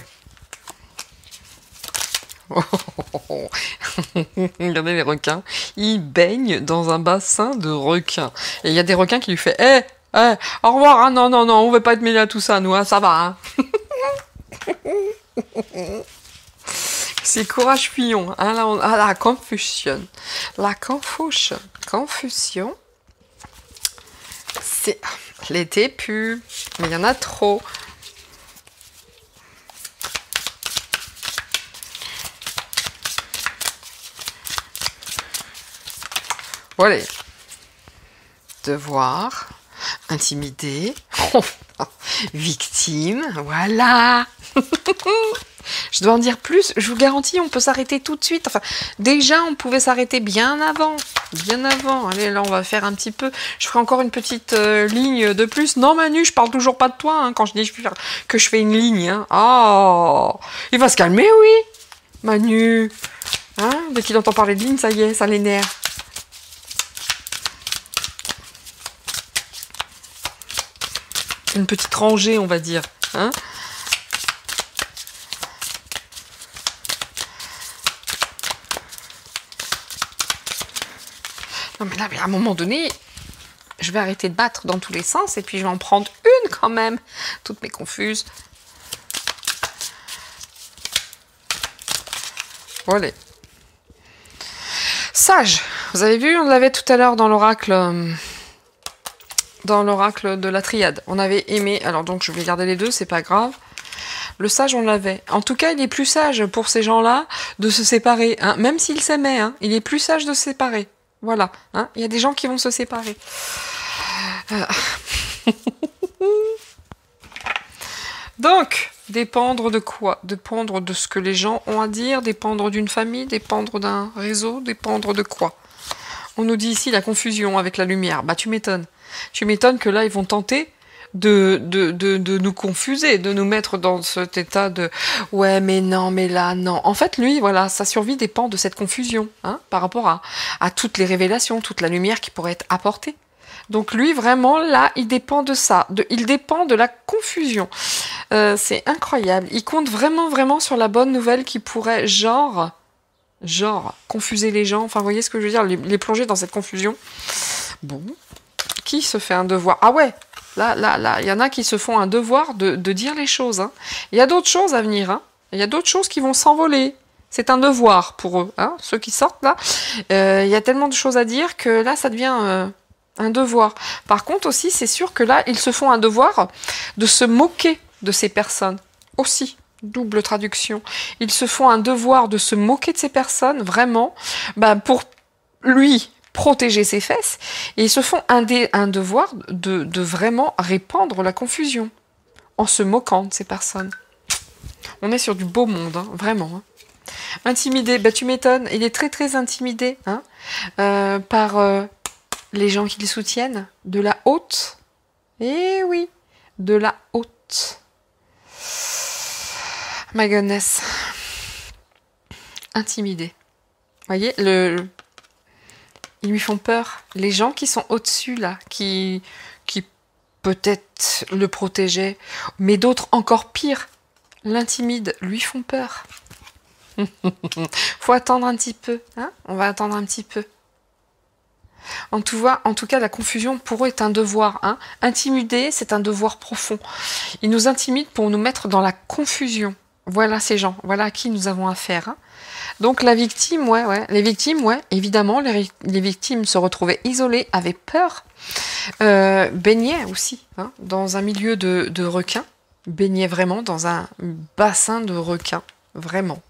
Regardez les requins. Ils baignent dans un bassin de requins. Et il y a des requins qui lui font au revoir, non, on veut pas être mêlés à tout ça, nous, ça va. C'est courage Fillon. Là, la confusion. La confusion. C'est... L'été pue. Mais il y en a trop. Voilà. Devoir. Intimider. Victime. Voilà. Je dois en dire plus. Je vous garantis, on peut s'arrêter tout de suite. Enfin, déjà, on pouvait s'arrêter bien avant. Bien avant. Allez, là, on va faire un petit peu. Je ferai encore une petite ligne de plus. Non, Manu, je parle toujours pas de toi hein, quand je dis que je fais une ligne. Hein. Oh, il va se calmer, oui. Manu. Hein, dès qu'il entend parler de ligne, ça y est, ça l'énerve. Une petite rangée, on va dire. Hein. Non mais là, à un moment donné, je vais arrêter de battre dans tous les sens et puis je vais en prendre une quand même. Toutes mes confuses. Voilà. Sage. Vous avez vu, on l'avait tout à l'heure dans l'oracle de la triade. On avait aimé, alors donc je vais garder les deux, c'est pas grave. Le sage, on l'avait. En tout cas, il est plus sage pour ces gens-là de se séparer. Hein. Même s'ils s'aimaient, hein, il est plus sage de se séparer. Voilà. Hein. Il y a des gens qui vont se séparer. Donc, dépendre de quoi? Dépendre de ce que les gens ont à dire, dépendre d'une famille, dépendre d'un réseau, dépendre de quoi? On nous dit ici la confusion avec la lumière. Bah, tu m'étonnes. Tu m'étonnes que là, ils vont tenter de nous confuser, de nous mettre dans cet état de « ouais, mais non, mais là, non ». En fait, lui, voilà, sa survie dépend de cette confusion, hein, par rapport à toutes les révélations, toute la lumière qui pourrait être apportée. Donc lui, vraiment, là, il dépend de ça. Il dépend de la confusion. C'est incroyable. Il compte vraiment, vraiment sur la bonne nouvelle qui pourrait, genre, confuser les gens. Enfin, vous voyez ce que je veux dire, les plonger dans cette confusion. Bon. Qui se fait un devoir? Ah ouais, là, il y en a qui se font un devoir de dire les choses. Hein. Il y a d'autres choses à venir. Hein. Il y a d'autres choses qui vont s'envoler. C'est un devoir pour eux. Hein. Ceux qui sortent, là, il y a tellement de choses à dire que là, ça devient un devoir. Par contre, aussi, c'est sûr que là, ils se font un devoir de se moquer de ces personnes. Aussi. Double traduction. Ils se font un devoir de se moquer de ces personnes, vraiment, bah, pour lui protéger ses fesses, et ils se font un devoir de vraiment répandre la confusion, en se moquant de ces personnes. On est sur du beau monde, hein, vraiment. Hein. Intimidé, bah tu m'étonnes, il est très très intimidé hein, par les gens qui le soutiennent, de la haute, eh oui, de la haute. My goodness. Intimidé. Vous voyez, ils lui font peur. Les gens qui sont au-dessus, là, qui peut-être le protégeaient, mais d'autres encore pire, l'intimident, lui font peur. Faut attendre un petit peu. Hein, on va attendre un petit peu. En tout cas, la confusion pour eux est un devoir. Hein. Intimider, c'est un devoir profond. Ils nous intimident pour nous mettre dans la confusion. Voilà ces gens, voilà à qui nous avons affaire. Hein. Donc la victime, les victimes, évidemment, les victimes se retrouvaient isolées, avaient peur, baignaient aussi hein, dans un milieu de requins, baignaient vraiment dans un bassin de requins, vraiment.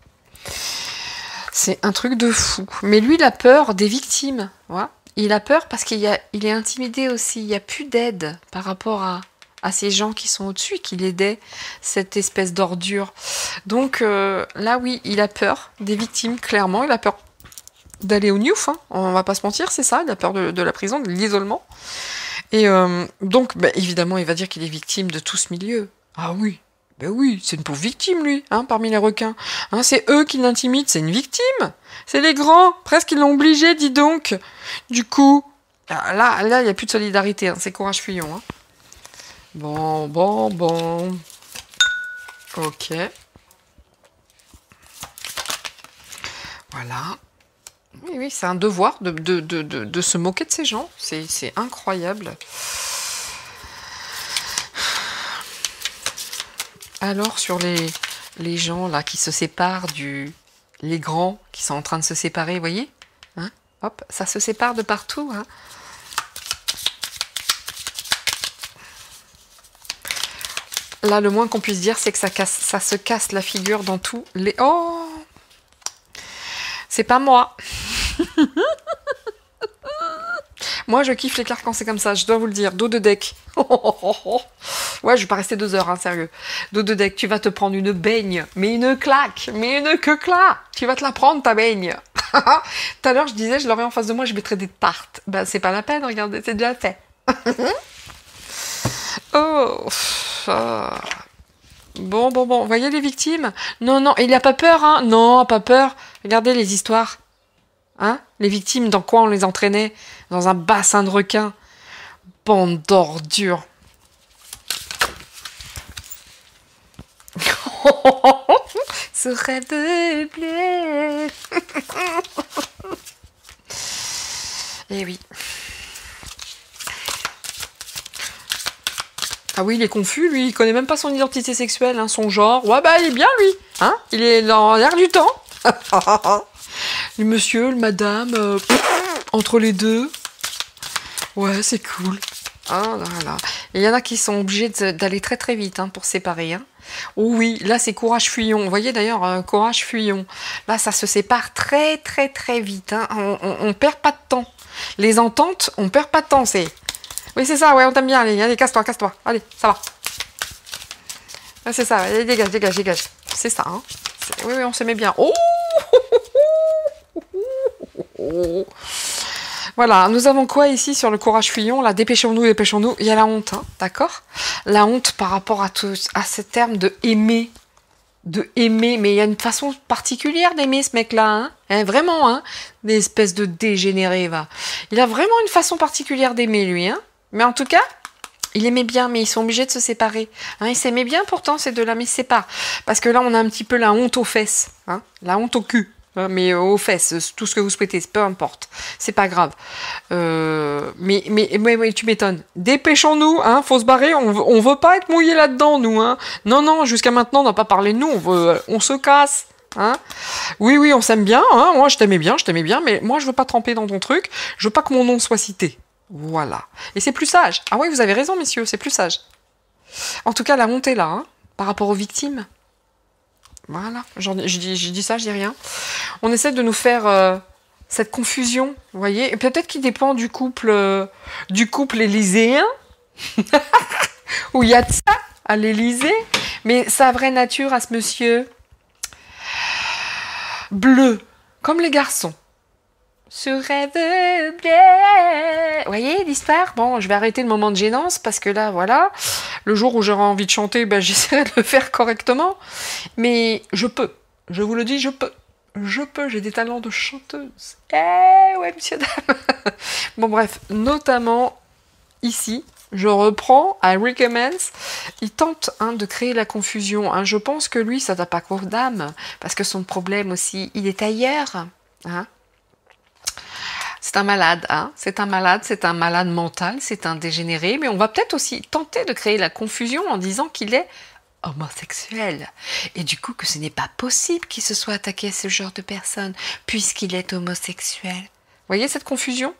C'est un truc de fou. Mais lui, il a peur des victimes, voilà. Il a peur parce qu'il est intimidé aussi, il n'y a plus d'aide par rapport à ces gens qui sont au-dessus, qui l'aidaient, cette espèce d'ordure. Donc là, oui, il a peur des victimes, clairement. Il a peur d'aller au Newf, hein. On va pas se mentir, c'est ça. Il a peur de la prison, de l'isolement. Et donc, bah, évidemment, il va dire qu'il est victime de tout ce milieu. Ah oui, ben oui, c'est une pauvre victime, lui, hein, parmi les requins. Hein, c'est eux qui l'intimident, c'est une victime. C'est les grands, presque ils l'ont obligé, dis donc. Du coup, là, il n'y a plus de solidarité, hein, c'est courage fuyant. Hein. Bon. Ok. Voilà. Oui, c'est un devoir de se moquer de ces gens. C'est incroyable. Alors, sur les gens là qui se séparent les grands qui sont en train de se séparer, vous voyez hein. Hop, ça se sépare de partout. Hein. Là, le moins qu'on puisse dire, c'est que ça se casse la figure dans tous les... Oh, c'est pas moi. Moi, je kiffe les cartes quand c'est comme ça, je dois vous le dire. Dos de deck. Ouais, je vais pas rester 2 heures, hein, sérieux. Dodo Deck, tu vas te prendre une baigne, mais une claque, mais une que claque. Tu vas te la prendre, ta baigne. Tout à l'heure, je disais, je l'aurais en face de moi, je mettrais des tartes. Ben, c'est pas la peine, regardez, c'est déjà fait. Oh, ah. Bon, vous voyez les victimes? Non, non, il a pas peur, hein? Non, pas peur. Regardez les histoires. Hein? Les victimes, dans quoi on les entraînait? Dans un bassin de requins. Bande d'ordures. Ce rêve bleu. Eh oui. Ah oui, il est confus, lui, il connaît même pas son identité sexuelle, hein, son genre. Ouais, bah, il est bien, lui. Hein? Il est dans l'air du temps. Le monsieur, le madame, entre les deux. Ouais, c'est cool. Ah, voilà. Il y en a qui sont obligés d'aller très très vite hein, pour séparer. Hein. Oh oui, là c'est Courage Fuyon. Vous voyez d'ailleurs, Courage Fuyon. Là, ça se sépare très très très vite. Hein. On perd pas de temps. Les ententes, on perd pas de temps. C'est... Oui, c'est ça, ouais, on t'aime bien. Allez, casse-toi, casse-toi. Allez, ça va. Ouais, c'est ça, allez, dégage, dégage, dégage. C'est ça, hein. Oui, oui, on s'aimait bien. Oh. Voilà, nous avons quoi ici sur le Courage Fuyon? Là, dépêchons-nous, dépêchons-nous. Il y a la honte, hein, d'accord? La honte par rapport à ce terme de aimer. De aimer, mais il y a une façon particulière d'aimer ce mec-là, hein, vraiment, hein, des espèces de dégénérés, va. Il a vraiment une façon particulière d'aimer, lui, hein. Mais en tout cas, il aimait bien, mais ils sont obligés de se séparer. Hein, ils s'aimaient bien pourtant, ces deux-là, mais ils se séparent. Parce que là, on a un petit peu la honte aux fesses, hein, la honte au cul. Hein, mais aux fesses, tout ce que vous souhaitez, peu importe. C'est pas grave. Mais tu m'étonnes. Dépêchons-nous, hein, faut se barrer. On veut pas être mouillé là-dedans, nous. Hein. Non, non, jusqu'à maintenant, on n'a pas parlé de nous. On se casse. Hein. Oui, oui, on s'aime bien. Hein. Moi, je t'aimais bien, mais moi, je veux pas tremper dans ton truc. Je veux pas que mon nom soit cité. Voilà. Et c'est plus sage. Ah oui, vous avez raison, messieurs, c'est plus sage. En tout cas, la honte est là, hein, par rapport aux victimes. Voilà, je dis ça, je dis rien. On essaie de nous faire cette confusion, vous voyez. Peut-être qu'il dépend du couple élyséen, où il y a de ça à l'Élysée, mais sa vraie nature à ce monsieur, bleu, comme les garçons. Ce rêve bleu. Vous voyez l'histoire? Bon, je vais arrêter le moment de gênance parce que là, voilà, le jour où j'aurai envie de chanter, ben, j'essaierai de le faire correctement. Mais je peux. Je vous le dis, je peux. Je peux, j'ai des talents de chanteuse. Eh ouais, monsieur, dame. Bon, bref, notamment ici, je reprends à Rick Emmons. Il tente hein, de créer la confusion. Hein. Je pense que lui, ça n'a pas court d'âme parce que son problème aussi, il est ailleurs. Hein. C'est un malade, hein. C'est un malade mental, c'est un dégénéré, mais on va peut-être aussi tenter de créer la confusion en disant qu'il est homosexuel. Et du coup que ce n'est pas possible qu'il se soit attaqué à ce genre de personne, puisqu'il est homosexuel. Vous voyez cette confusion?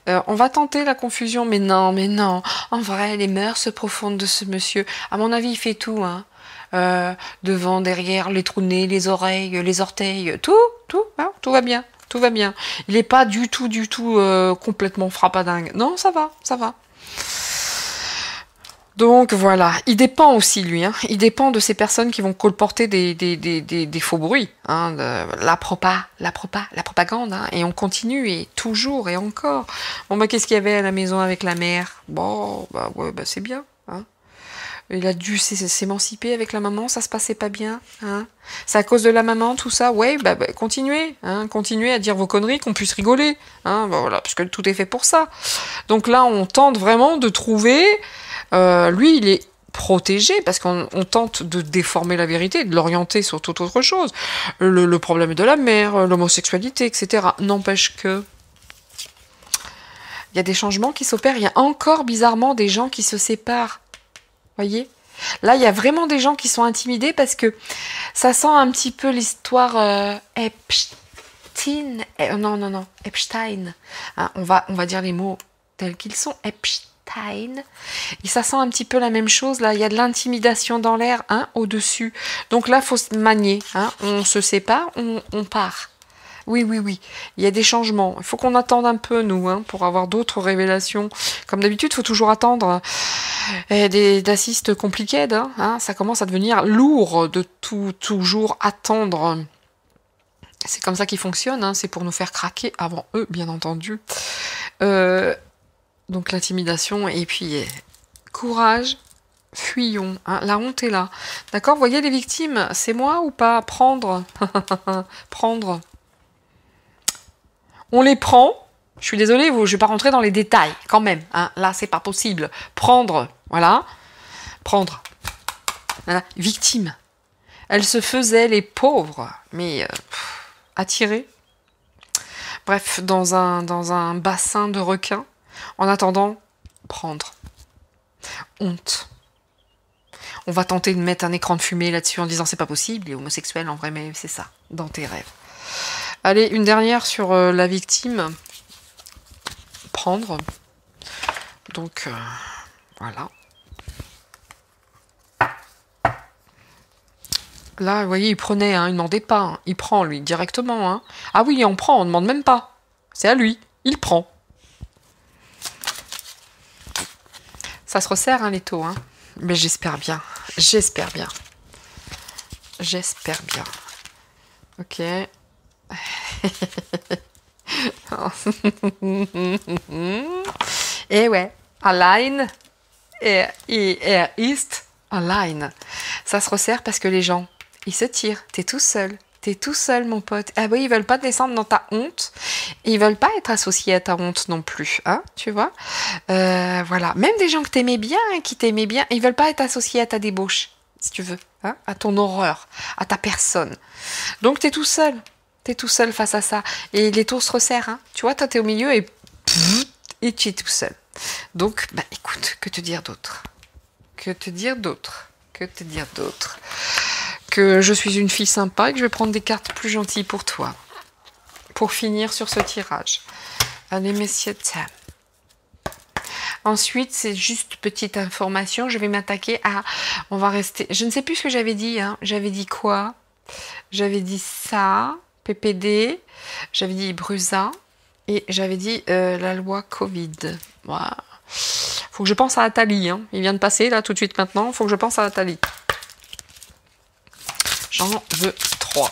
On va tenter la confusion, mais non, en vrai, les mœurs profondes de ce monsieur, à mon avis, il fait tout, hein. Devant, derrière, les trous de nez, les oreilles, les orteils, tout, hein, tout va bien. Tout va bien. Il n'est pas du tout complètement frappadingue. Non, ça va. Donc voilà, il dépend aussi lui. Hein. Il dépend de ces personnes qui vont colporter des faux bruits, hein, la propagande. Hein, et on continue et toujours et encore. Bon bah qu'est-ce qu'il y avait à la maison avec la mère? Bon bah ouais bah c'est bien. Hein. Il a dû s'émanciper avec la maman, ça se passait pas bien. Hein. C'est à cause de la maman, tout ça. Ouais, bah continuez. Hein, continuez à dire vos conneries, qu'on puisse rigoler. Hein, bah, voilà, parce que tout est fait pour ça. Donc là, on tente vraiment de trouver... lui, il est protégé, parce qu'on tente de déformer la vérité, de l'orienter sur toute autre chose. Le problème de la mère, l'homosexualité, etc. N'empêche que... Il y a des changements qui s'opèrent. Il y a encore, bizarrement, des gens qui se séparent. Voyez, là il y a vraiment des gens qui sont intimidés parce que ça sent un petit peu l'histoire Epstein. Non, Epstein. Hein, on va dire les mots tels qu'ils sont. Epstein. Et ça sent un petit peu la même chose. Là, il y a de l'intimidation dans l'air, hein, au-dessus. Donc là, faut se manier. Hein, on se sépare, on part. Oui, oui, oui. Il y a des changements. Il faut qu'on attende un peu, nous, hein, pour avoir d'autres révélations. Comme d'habitude, il faut toujours attendre. D'assist compliqués, hein. Ça commence à devenir lourd de toujours attendre. C'est comme ça qu'ils fonctionnent, hein. C'est pour nous faire craquer avant eux, bien entendu. Donc l'intimidation, et puis courage, fuyons. Hein. La honte est là. D'accord, vous voyez les victimes, c'est moi ou pas? Prendre. Prendre. On les prend. Je suis désolée, je vais pas rentrer dans les détails, quand même. Hein. Là, c'est pas possible. Prendre, voilà. Prendre. Voilà. Victime. Elles se faisaient les pauvres, mais attirées. Bref, dans un bassin de requins. En attendant, prendre. Honte. On va tenter de mettre un écran de fumée là-dessus en disant c'est pas possible, il est homosexuel en vrai, mais c'est ça, dans tes rêves. Allez, une dernière sur la victime. Prendre. Donc, voilà. Là, vous voyez, il prenait, hein, il ne demandait pas. Hein. Il prend, lui, directement. Hein. Ah oui, on prend, on ne demande même pas. C'est à lui, il prend. Ça se resserre, hein, les taux. Hein. Mais j'espère bien. J'espère bien. J'espère bien. Ok. Et ouais, allein et ist allein. Ça se resserre parce que les gens, ils se tirent. T'es tout seul. T'es tout seul, mon pote. Ah oui, ils veulent pas descendre dans ta honte. Et ils veulent pas être associés à ta honte non plus. Hein, tu vois, voilà. Même des gens que t'aimais bien, qui t'aimaient bien, ils veulent pas être associés à ta débauche, si tu veux. Hein, à ton horreur, à ta personne. Donc t'es tout seul. T'es tout seul face à ça. Et les taux se resserrent. Hein. Tu vois, toi, t'es au milieu et tu es tout seul. Donc, bah écoute, que te dire d'autre? Que te dire d'autre? Que te dire d'autre? Que je suis une fille sympa et que je vais prendre des cartes plus gentilles pour toi. Pour finir sur ce tirage. Allez, messieurs, ça. Ensuite, c'est juste petite information. Je vais m'attaquer à... On va rester... Je ne sais plus ce que j'avais dit. Hein. J'avais dit quoi? J'avais dit ça, PPD. J'avais dit Brusa. Et j'avais dit la loi Covid. Voilà. Faut que je pense à Atali. Hein. Il vient de passer, là, tout de suite, maintenant. Faut que je pense à Atali. J'en veux 3.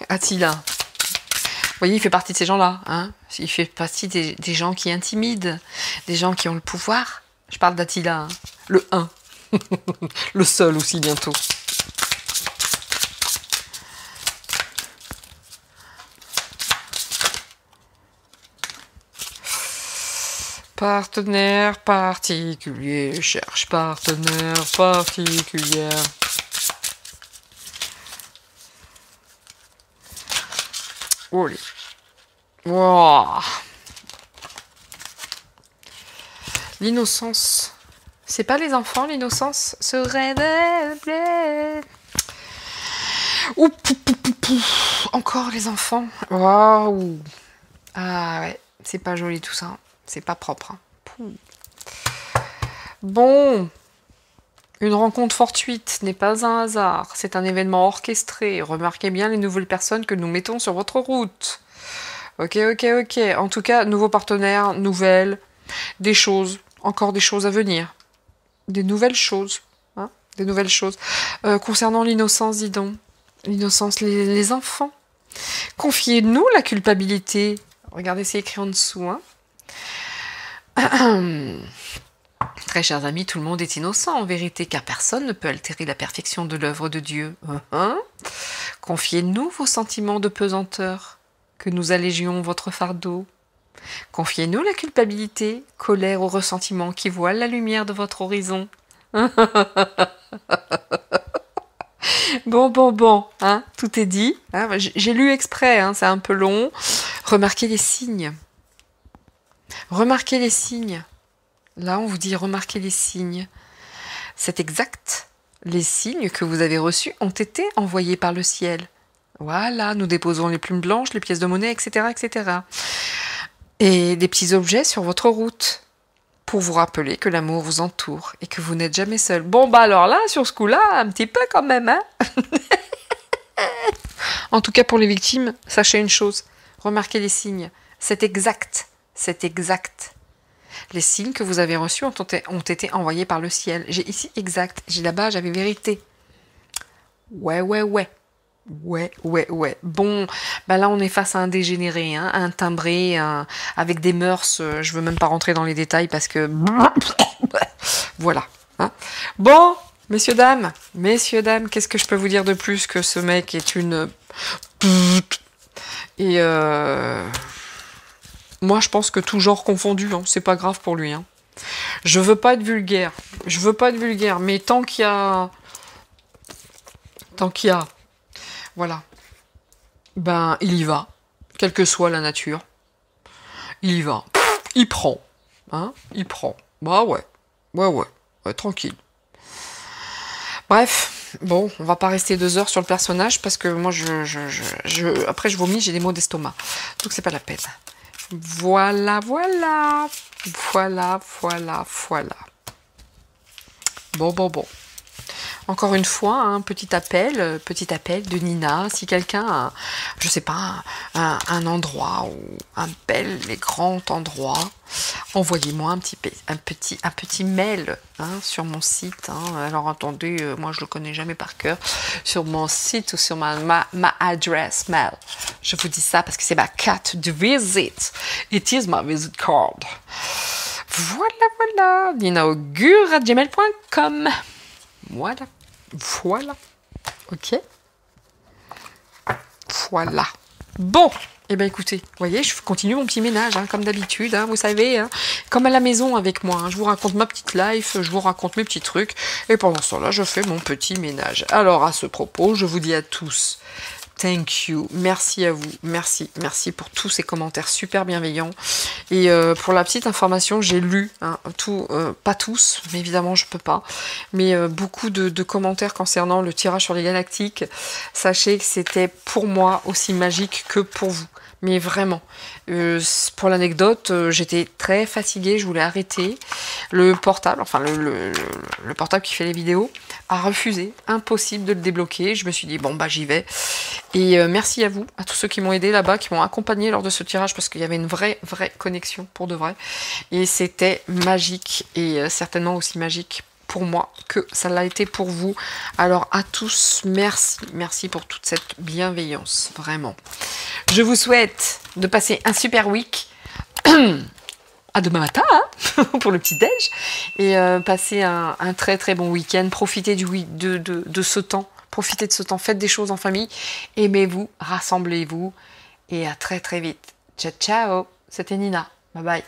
Attila. Vous voyez, il fait partie de ces gens-là. Hein, il fait partie des gens qui intimident, des gens qui ont le pouvoir. Je parle d'Attila, hein. Le 1. Le seul aussi, bientôt. Partenaire particulier, cherche partenaire particulière. Oh, wow. L'innocence. C'est pas les enfants, l'innocence se révèle. Ouh, encore les enfants. Waouh. Ah ouais, c'est pas joli tout ça. C'est pas propre. Hein. Bon. Une rencontre fortuite n'est pas un hasard. C'est un événement orchestré. Remarquez bien les nouvelles personnes que nous mettons sur votre route. Ok, ok, ok. En tout cas, nouveaux partenaires, nouvelles, des choses, encore des choses à venir. Des nouvelles choses. Hein, des nouvelles choses. Concernant l'innocence, dis donc. L'innocence, les enfants. Confiez-nous la culpabilité. Regardez, c'est écrit en dessous. Hein. Très chers amis, tout le monde est innocent en vérité, car personne ne peut altérer la perfection de l'œuvre de Dieu. Confiez-nous vos sentiments de pesanteur, que nous allégions votre fardeau. Confiez-nous la culpabilité, colère ou ressentiment qui voilent la lumière de votre horizon. Bon, hein, tout est dit. Hein, j'ai lu exprès, hein, c'est un peu long. Remarquez les signes. Remarquez les signes. Là, on vous dit remarquez les signes. C'est exact. Les signes que vous avez reçus ont été envoyés par le ciel. Voilà, nous déposons les plumes blanches, les pièces de monnaie, etc., etc. Et des petits objets sur votre route pour vous rappeler que l'amour vous entoure et que vous n'êtes jamais seul. Bon, bah alors là, sur ce coup-là, un petit peu quand même, hein. En tout cas, pour les victimes, sachez une chose. Remarquez les signes. C'est exact. C'est exact. Les signes que vous avez reçus ont été envoyés par le ciel. J'ai ici exact. J'ai là-bas, j'avais vérité. Ouais. Bon, bah là on est face à un dégénéré, hein, un timbré, avec des mœurs, je veux même pas rentrer dans les détails parce que... voilà. Hein. Bon, messieurs, dames, qu'est-ce que je peux vous dire de plus que ce mec est une... Et moi je pense que tout genre confondu, hein, c'est pas grave pour lui. Hein. Je veux pas être vulgaire, mais tant qu'il y a... Voilà. Ben, il y va. Quelle que soit la nature. Il y va. Il prend. Hein? Il prend. Bah ouais. Ouais, tranquille. Bref. Bon, on va pas rester 2 heures sur le personnage parce que moi, après, je vomis, j'ai des maux d'estomac. Donc, c'est pas la peine. Voilà. Bon. Encore une fois, un petit appel de Nina. Si quelqu'un a, je sais pas, un endroit ou un bel et grand endroit, envoyez-moi un petit mail sur mon site. Alors attendez, moi je le connais jamais par cœur. Sur mon site ou sur ma adresse mail. Je vous dis ça parce que c'est ma carte de visite. It is my visit card. Voilà. ninaaugur@gmail.com. Voilà. Ok. Voilà. Bon. Eh bien, écoutez, vous voyez, je continue mon petit ménage, comme d'habitude, vous savez, comme à la maison avec moi. Je vous raconte ma petite life, je vous raconte mes petits trucs, et pendant ce temps-là, je fais mon petit ménage. Alors, à ce propos, je vous dis à tous, thank you, merci à vous, merci pour tous ces commentaires super bienveillants. Et pour la petite information, j'ai lu pas tous, mais évidemment je peux pas, mais beaucoup de commentaires concernant le tirage sur les galactiques. Sachez que c'était pour moi aussi magique que pour vous. Mais vraiment, pour l'anecdote, j'étais très fatiguée, je voulais arrêter. Le portable, enfin le portable qui fait les vidéos, a refusé, impossible de le débloquer. Je me suis dit, bon bah j'y vais. Et merci à vous, à tous ceux qui m'ont aidé là-bas, qui m'ont accompagné lors de ce tirage, parce qu'il y avait une vraie connexion, pour de vrai. Et c'était magique, et certainement aussi magique pour moi que ça l'a été pour vous. Alors à tous, merci pour toute cette bienveillance, vraiment. Je vous souhaite de passer un super week. À demain matin, pour le petit déj, et passer un très bon week-end. Profitez de ce temps, faites des choses en famille, aimez-vous, rassemblez-vous, et à très vite. Ciao, c'était Nina, bye bye.